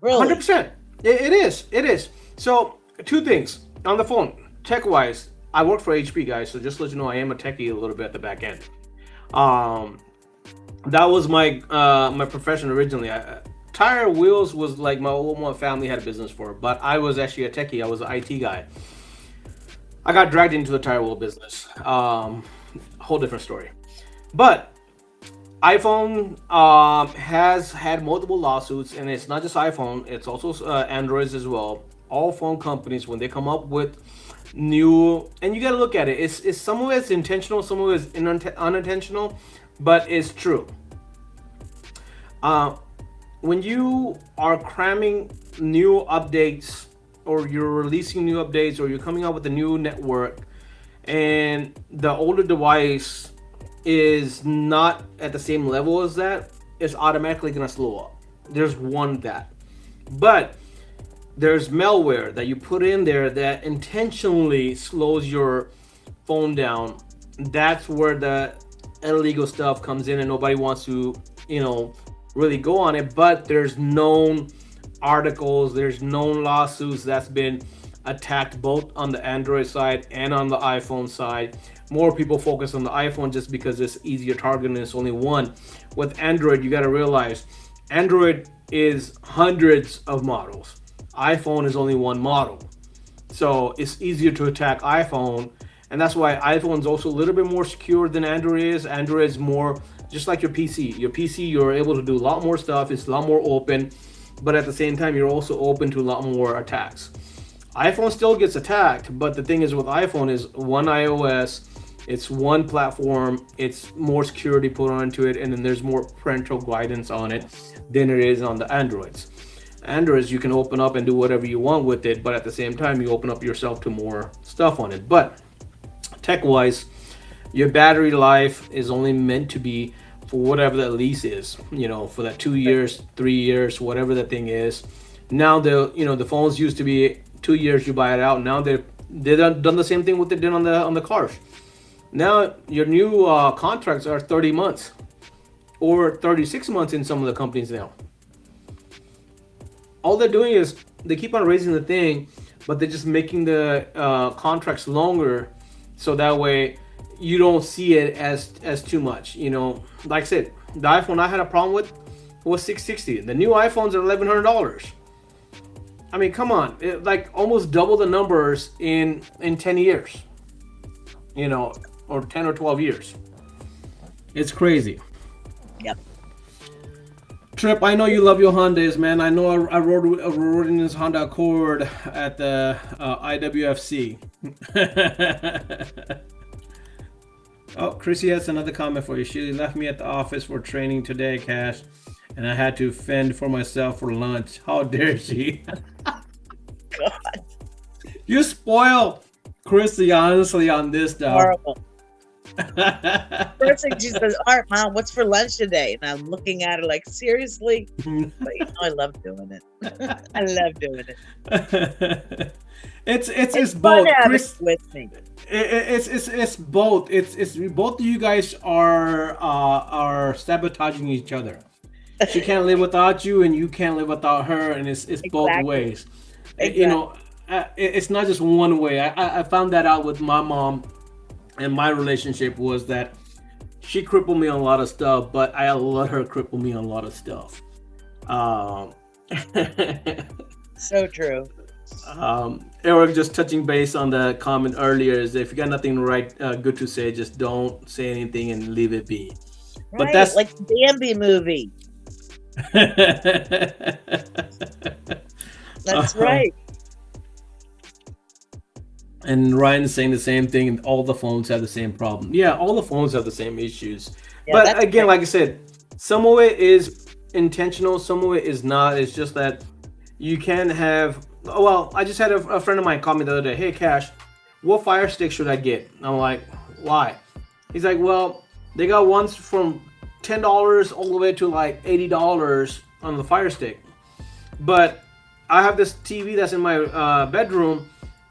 B: really
A: 100%. It is. So 2 things on the phone, tech wise. I work for HP, guys, so just to let you know, I am a techie a little bit at the back end. That was my my profession originally. Tire wheels was like my whole family had a business for, but I was actually a techie. I was an IT guy. I got dragged into the tire wheel business. Whole different story. But iPhone has had multiple lawsuits, and it's not just iPhone, it's also Androids as well. All phone companies, when they come up with new, and you got to look at it, it's some of it's intentional, some of it's unintentional, but it's true. When you are cramming new updates, or you're releasing new updates, or you're coming out with a new network, and the older device is not at the same level as that, it's automatically going to slow up. There's one that. But there's malware that you put in there that intentionally slows your phone down. That's where the illegal stuff comes in, and nobody wants to, really go on it. But there's known articles, there's known lawsuits that's been attacked both on the Android side and on the iPhone side. More people focus on the iPhone just because it's easier targeting, it's only one. With Android, you got to realize Android is hundreds of models. iPhone is only one model. So it's easier to attack iPhone, and that's why iPhone is also a little bit more secure than Android is. Android is more just like your PC. Your PC, you're able to do a lot more stuff, it's a lot more open, but at the same time, you're also open to a lot more attacks. iPhone still gets attacked, but the thing is with iPhone is one iOS, It's one platform. It's more security put onto it, and then there's more parental guidance on it than it is on the Androids. Androids, you can open up and do whatever you want with it, but at the same time, you open up yourself to more stuff on it. But tech-wise, your battery life is only meant to be for whatever that lease is. For that 2 years, 3 years, whatever that thing is. Now the phones used to be 2 years, you buy it out. Now they've done the same thing what they did on the cars. Now your new contracts are 30 months or 36 months in some of the companies now. All they're doing is they keep on raising the thing, but they're just making the contracts longer, so that way you don't see it as too much. Like I said, the iPhone I had a problem with was $660. The new iPhones are $1,100. I mean, come on, like almost double the numbers in 10 years, or 10 or 12 years. It's crazy.
B: Yep.
A: Trip, I know you love your Hondas, man. I know I rode in this Honda Accord at the IWFC. Oh, Chrissy has another comment for you. She left me at the office for training today, Cash, and I had to fend for myself for lunch. How dare she?
B: God.
A: You spoil Chrissy, honestly, on this stuff.
B: Horrible. First thing she says, "All right, Mom, what's for lunch today?" And I'm looking at her like, seriously? But I love doing it. I love doing it.
A: It's
B: fun
A: both.
B: to have
A: Chris,
B: it with me.
A: it's both. It's both of you guys are sabotaging each other. She can't live without you, and you can't live without her, and it's both
B: Exactly.
A: ways.
B: Exactly.
A: It's not just one way. I found that out with my mom, and my relationship was that she crippled me on a lot of stuff, but I let her cripple me on a lot of stuff.
B: So true.
A: Eric, just touching base on the comment earlier, is if you got nothing good to say, just don't say anything and leave it be.
B: Right,
A: But that's
B: like the Bambi movie. That's right.
A: And Ryan's saying the same thing, and all the phones have the same problem. Yeah, all the phones have the same issues.
B: Yeah,
A: But
B: that's
A: again,
B: right.
A: like I said, some of it is intentional, some of it is not. It's just that you can have. Oh, well, I just had a friend of mine call me the other day. Hey, Cash, what Fire Stick should I get? And I'm like, why? He's like, well, they got ones from $10 all the way to like $80 on the Fire Stick. But I have this TV that's in my bedroom.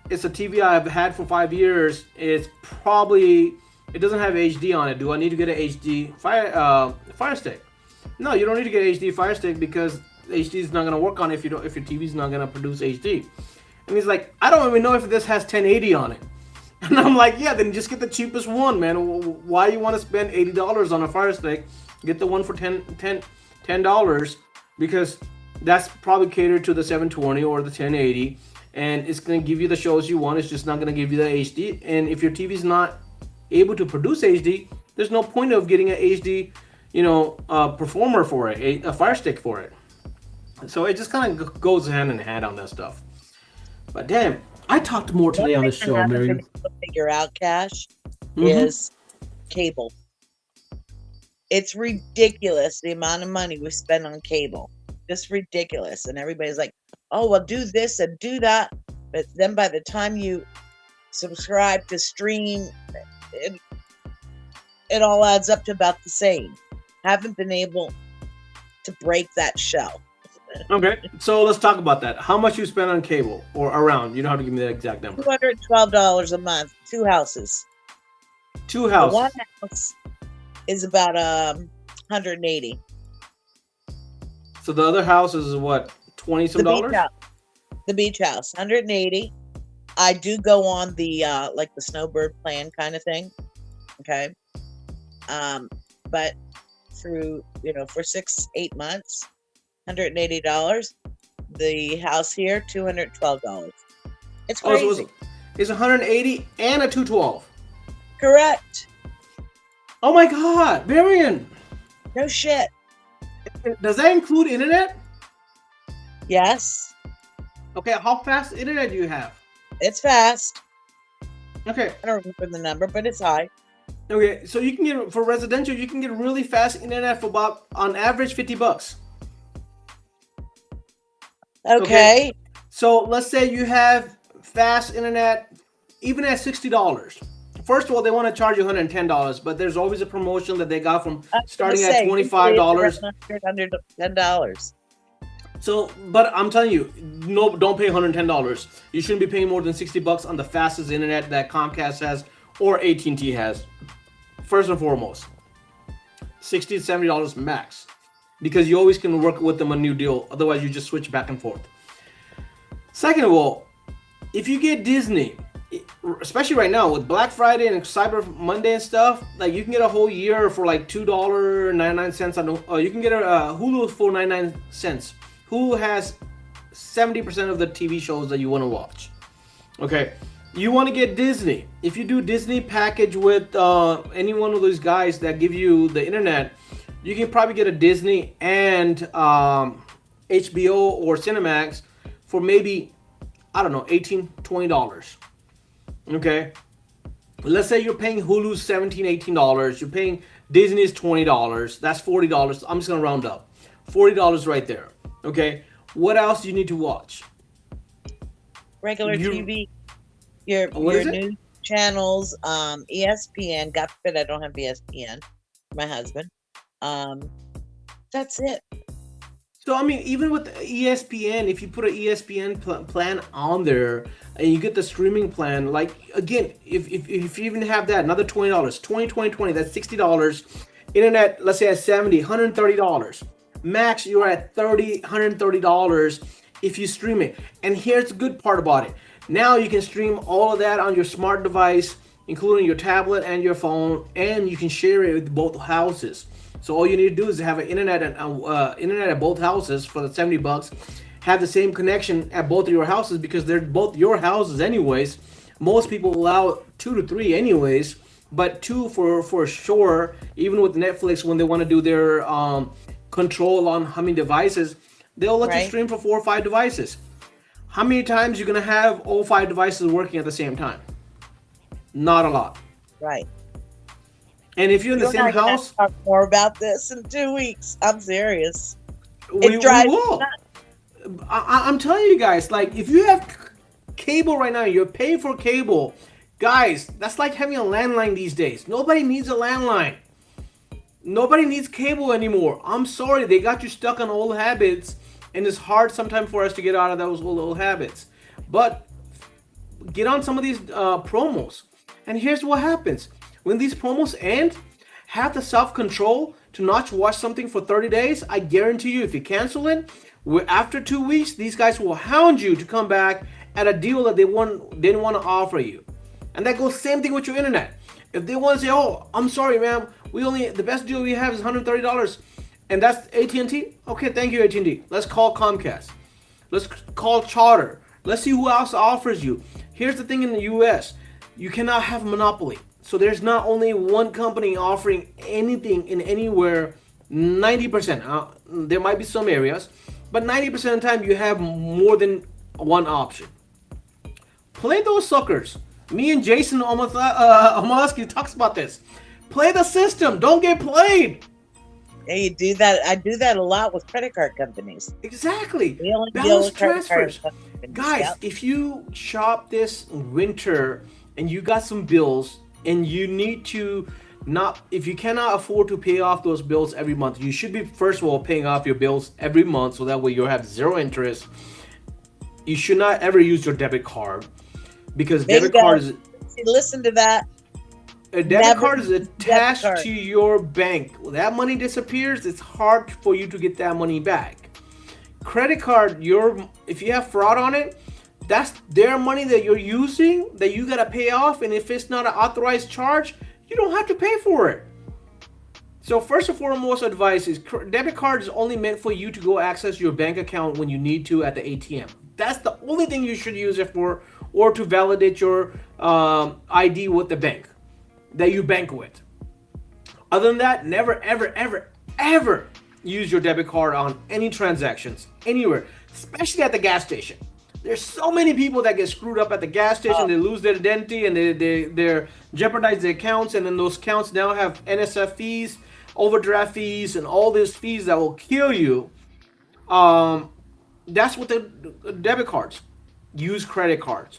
A: It's a TV I've had for 5 years. It doesn't have HD on it. Do I need to get an HD Fire Stick? No, you don't need to get an HD Fire Stick because HD is not going to work on it if your TV is not going to produce HD. And he's like, I don't even know if this has 1080 on it. And I'm like, yeah, then just get the cheapest one, man. Why you want to spend $80 on a Fire Stick? Get the one for $10 because that's probably catered to the 720 or the 1080, and it's going to give you the shows you want. It's just not going to give you the HD. And if your TV is not able to produce HD, there's no point of getting an HD, performer for it, a Fire Stick for it. So it just kind of goes hand in hand on that stuff. But damn, I talked more today on the show, Marian.
B: To figure out, Cash,
A: Mhm.
B: is cable. It's ridiculous the amount of money we spend on cable. Just ridiculous. And everybody's like, oh, well, do this and do that. But then by the time you subscribe to stream, it all adds up to about the same. Haven't been able to break that shell.
A: Okay, so let's talk about that. How much you spend on cable or around? You don't have to give me the exact number.
B: $212 a month, 2 houses.
A: Two houses.
B: One house is about 180.
A: So the other house is what, 20 some dollars?
B: The beach house, 180. I do go on the like the snowbird plan kind of thing. Okay. But through, for 6-8 months, $180. The house here, $212. It's crazy.
A: Oh, so it's 180 and a 212.
B: Correct.
A: Oh my God, Marian.
B: No shit.
A: Does that include internet?
B: Yes.
A: Okay, how fast internet do you have?
B: It's fast.
A: Okay.
B: I don't remember the number, but it's high.
A: Okay, so you can get for residential, you can get really fast internet for about on average $50. Okay,
B: Okay.
A: so let's say you have fast internet, even at $60. First of all, they want to charge you $110, but there's always a promotion that they got from
B: I was gonna
A: starting at
B: say usually it's around
A: $25.
B: $110.
A: So, but I'm telling you, no, don't pay $110. You shouldn't be paying more than $60 on the fastest internet that Comcast has or AT&T has. First and foremost, $60 to $70 max, because you always can work with them a new deal. Otherwise, you just switch back and forth. Second of all, if you get Disney, especially right now with Black Friday and Cyber Monday and stuff, like you can get a whole year for like $2.99 on. You can get a Hulu for 99 cents. Hulu has 70% of the TV shows that you want to watch. Okay, you want to get Disney. If you do Disney package with any one of those guys that give you the internet, you can probably get a Disney and HBO or Cinemax for maybe, I don't know, $18, $20. Okay, let's say you're paying Hulu $17, $18. You're paying Disney's $20. That's $40. I'm just gonna round up, $40 right there. Okay, what else do you need to watch?
B: Regular TV,
A: What
B: your
A: is it?
B: news channels, ESPN. God forbid I don't have ESPN. My husband. That's it.
A: So I mean, even with ESPN, if you put an ESPN plan on there and you get the streaming plan, like again, if you even have that, another $20, 20, 20, 20, that's $60. Internet, let's say at 70, $130. Max, you're at $130 if you stream it. And here's the good part about it. Now you can stream all of that on your smart device, including your tablet and your phone, and you can share it with both houses. So all you need to do is have an internet at both houses for the $70. Have the same connection at both of your houses because they're both your houses anyways. Most people allow 2 to 3 anyways, but 2 for sure. Even with Netflix, when they want to do their control on how many devices, they'll let you
B: Right.
A: stream for 4 or 5 devices. How many times you're gonna have all 5 devices working at the same time? Not a lot.
B: Right.
A: And if you're in
B: You
A: the
B: and
A: same
B: I are gonna have
A: house,
B: to talk more about this in 2 weeks. I'm serious.
A: we
B: drives me
A: will.
B: nuts.
A: I'm telling you guys, like if you have cable right now, you're paying for cable, guys. That's like having a landline these days. Nobody needs a landline. Nobody needs cable anymore. I'm sorry, they got you stuck on old habits, and it's hard sometimes for us to get out of those old habits. But get on some of these promos, and here's what happens when these promos end. Have the self-control to not watch something for 30 days. I guarantee you, if you cancel it, after 2 weeks, these guys will hound you to come back at a deal that didn't want to offer you. And that goes same thing with your internet. If they want to say, "Oh, I'm sorry, ma'am, the best deal we have is $130," and that's AT&T. Okay, thank you, AT&T. Let's call Comcast. Let's call Charter. Let's see who else offers you. Here's the thing in the U.S. You cannot have a monopoly. So there's not only one company offering anything in anywhere 90%. There might be some areas, but 90% of the time you have more than one option. Play those suckers. Me and Jason Omoleski talks about this. Play the system. Don't get played.
B: Yeah, you do that. I do that a lot with credit card companies.
A: Exactly.
B: We only deal
A: Balance
B: with credit card
A: transfers.
B: companies.
A: Guys,
B: Yep.
A: if you shop this winter and you got some bills and you need to if you cannot afford to pay off those bills every month, you should be first of all paying off your bills every month so that way you'll have 0 interest. You should not ever use your debit card because debit
B: Bingo.
A: card is
B: See, listen to that.
A: a debit
B: Never
A: card is
B: use debit
A: attached
B: card.
A: to your bank. When that money disappears, it's hard for you to get that money back. Credit card, if you have fraud on it, that's their money that you're using that you gotta pay off, and if it's not an authorized charge, you don't have to pay for it. So first and foremost advice is debit card is only meant for you to go access your bank account when you need to at the ATM. That's the only thing you should use it for, or to validate your ID with the bank that you bank with. Other than that, never, ever, ever, ever use your debit card on any transactions, anywhere, especially at the gas station. There's so many people that get screwed up at the gas station.
B: Oh,
A: They lose their identity and they're jeopardize their accounts, and then those accounts now have NSF fees, overdraft fees, and all these fees that will kill you. Um, that's what the debit cards. Use credit cards.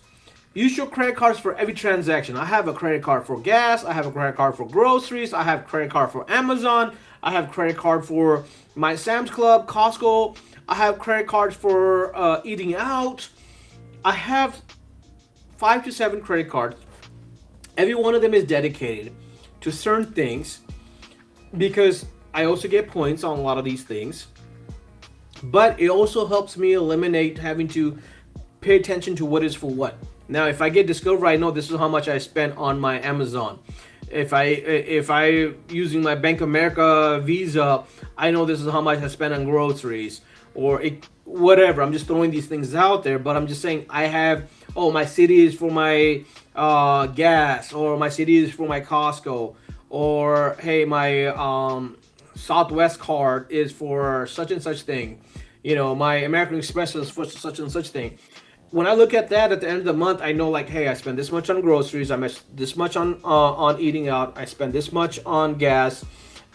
A: Use your credit cards for every transaction. I have a credit card for gas. I have a credit card for groceries. I have credit card for Amazon. I have credit card for my Sam's Club, Costco. I have credit cards for eating out. I have 5 to 7 credit cards. Every one of them is dedicated to certain things because I also get points on a lot of these things. But it also helps me eliminate having to pay attention to what is for what. Now, if I get Discover, I know this is how much I spent on my Amazon. If I using my Bank of America Visa, I know this is how much I spent on groceries or whatever. I'm just throwing these things out there, but I'm just saying I have. Oh, my city is for my gas, or my city is for my Costco, or hey, my Southwest card is for such and such thing. My American Express is for such and such thing. When I look at that at the end of the month, I know like, hey, I spent this much on groceries, I spent this much on eating out, I spend this much on gas,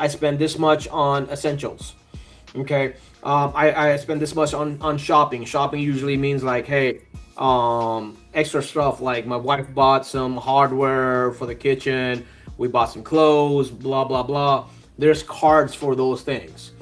A: I spend this much on essentials. Okay, I spend this much on shopping. Shopping usually means like, hey, extra stuff like my wife bought some hardware for the kitchen, we bought some clothes, blah blah blah. There's cards for those things.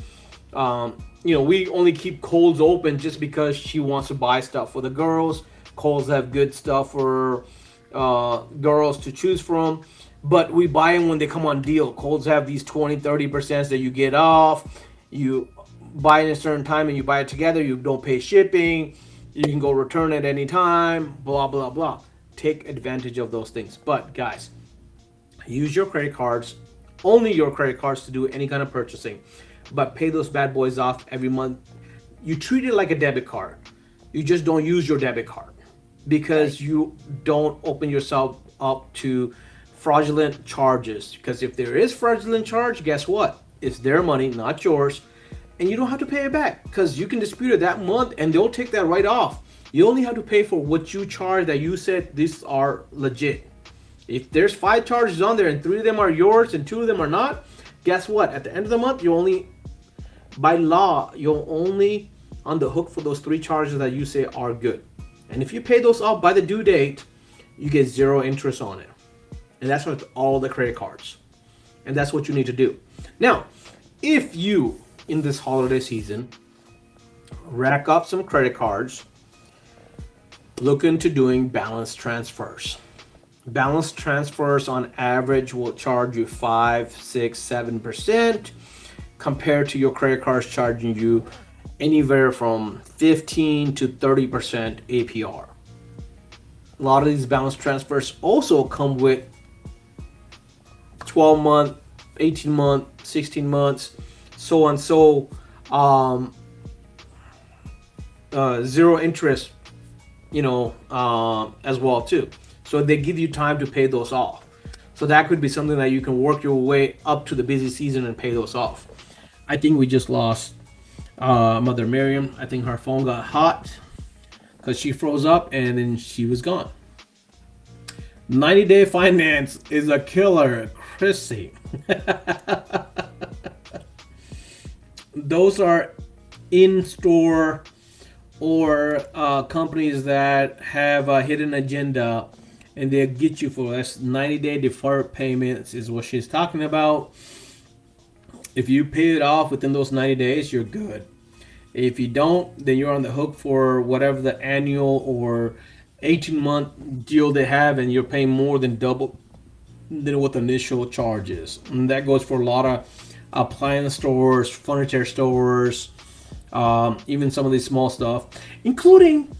A: We only keep Kohl's open just because she wants to buy stuff for the girls. Kohl's have good stuff for girls to choose from, but we buy them when they come on deal. Kohl's have these 20-30% that you get off. You buy it at a certain time and you buy it together. You don't pay shipping. You can go return it anytime. Blah blah blah. Take advantage of those things. But guys, use your credit cards, only your credit cards, to do any kind of purchasing. But pay those bad boys off every month. You treat it like a debit card. You just don't use your debit card because you don't open yourself up to fraudulent charges. Because if there is fraudulent charge, guess what? It's their money, not yours. And you don't have to pay it back because you can dispute it that month and they'll take that right off. You only have to pay for what you charge that you said these are legit. If there's 5 charges on there and 3 of them are yours and 2 of them are not, guess what? At the end of the month, by law, you're only on the hook for those 3 charges that you say are good. And if you pay those off by the due date, you get 0 interest on it. And that's with all the credit cards. And that's what you need to do. Now, if you, in this holiday season, rack up some credit cards, look into doing balance transfers. Balance transfers on average will charge you 5, 6, 7%. Compared to your credit cards charging you anywhere from 15 to 30% APR. A lot of these balance transfers also come with 12 month, 18 month, 16 months, so on. So 0 interest, as well too. So they give you time to pay those off. So that could be something that you can work your way up to the busy season and pay those off. I think we just lost Mother Marian. I think her phone got hot because she froze up and then she was gone. 90-day finance is a killer, Chrissy. Those are in-store or companies that have a hidden agenda and they'll get you for less. 90-day deferred payments is what she's talking about. If you pay it off within those 90 days, you're good. If you don't, then you're on the hook for whatever the annual or 18-month deal they have, and you're paying more than double than what the initial charge is. And that goes for a lot of appliance stores, furniture stores, even some of these small stuff, including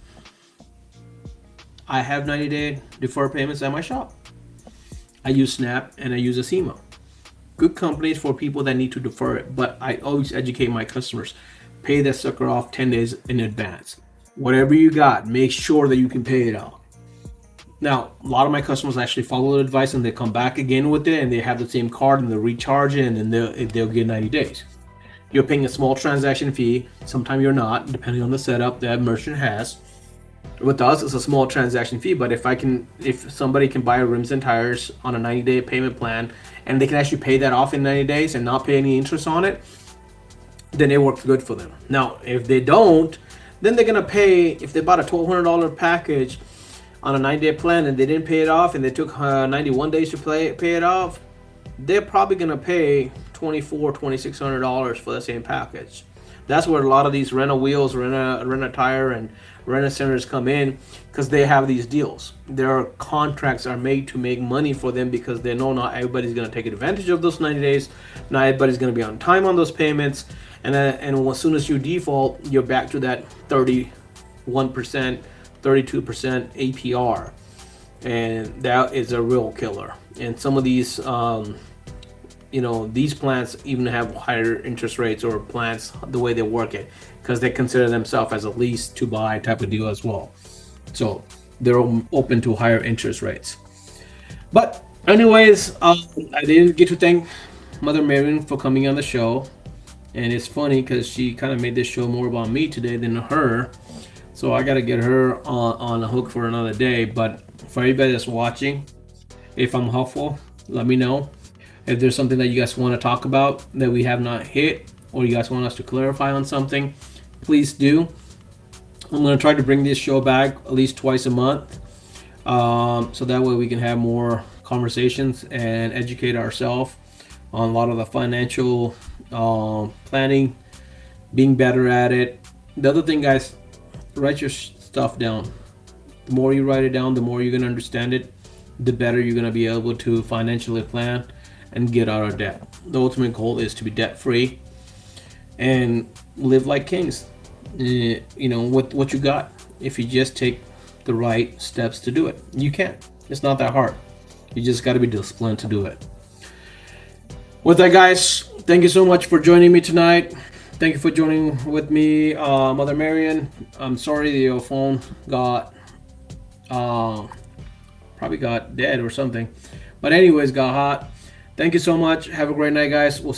A: I have 90-day deferred payments at my shop. I use Snap and I use Acima. Good companies for people that need to defer it, but I always educate my customers. Pay that sucker off 10 days in advance. Whatever you got, make sure that you can pay it off. Now, a lot of my customers actually follow the advice and they come back again with it and they have the same card and they recharge it and then they'll get 90 days. You're paying a small transaction fee. Sometimes you're not, depending on the setup that merchant has. With us, it's a small transaction fee. But if somebody can buy rims and tires on a 90-day payment plan, and they can actually pay that off in 90 days and not pay any interest on it, then it works good for them. Now, if they don't, then they're gonna pay. If they bought a $1,200 package on a 90-day plan and they didn't pay it off, and they took 91 days to pay it off, they're probably gonna pay $2,400-$2,600 for the same package. That's where a lot of these rental wheels, rent a tire, and rent centers come in, because they have these deals. Their contracts are made to make money for them, because they know not everybody's going to take advantage of those 90 days. Not everybody's going to be on time on those payments, and as soon as you default, you're back to that 31%, 32% APR, and that is a real killer. And some of these these plants even have higher interest rates, or plants, the way they work it, because they consider themselves as a lease to buy type of deal as well. So they're open to higher interest rates. But anyways, I didn't get to thank Mother Marian for coming on the show. And it's funny because she kind of made this show more about me today than her. So I got to get her on a hook for another day. But for everybody that's watching, if I'm helpful, let me know. If there's something that you guys want to talk about that we have not hit, or you guys want us to clarify on something, please do. I'm going to try to bring this show back at least twice a month, so that way we can have more conversations and educate ourselves on a lot of the financial planning, being better at it. The other thing, guys, write your stuff down. The more you write it down, the more you're going to understand it, the better you're going to be able to financially plan and get out of debt. The ultimate goal is to be debt free and live like kings. With what you got, if you just take the right steps to do it, you can. It's not that hard. You just got to be disciplined to do it. With that, guys, thank you so much for joining me tonight. Thank you for joining with me, Mother Marian. I'm sorry your phone got probably got dead or something, but anyways, got hot. Thank you so much. Have a great night, guys. We'll see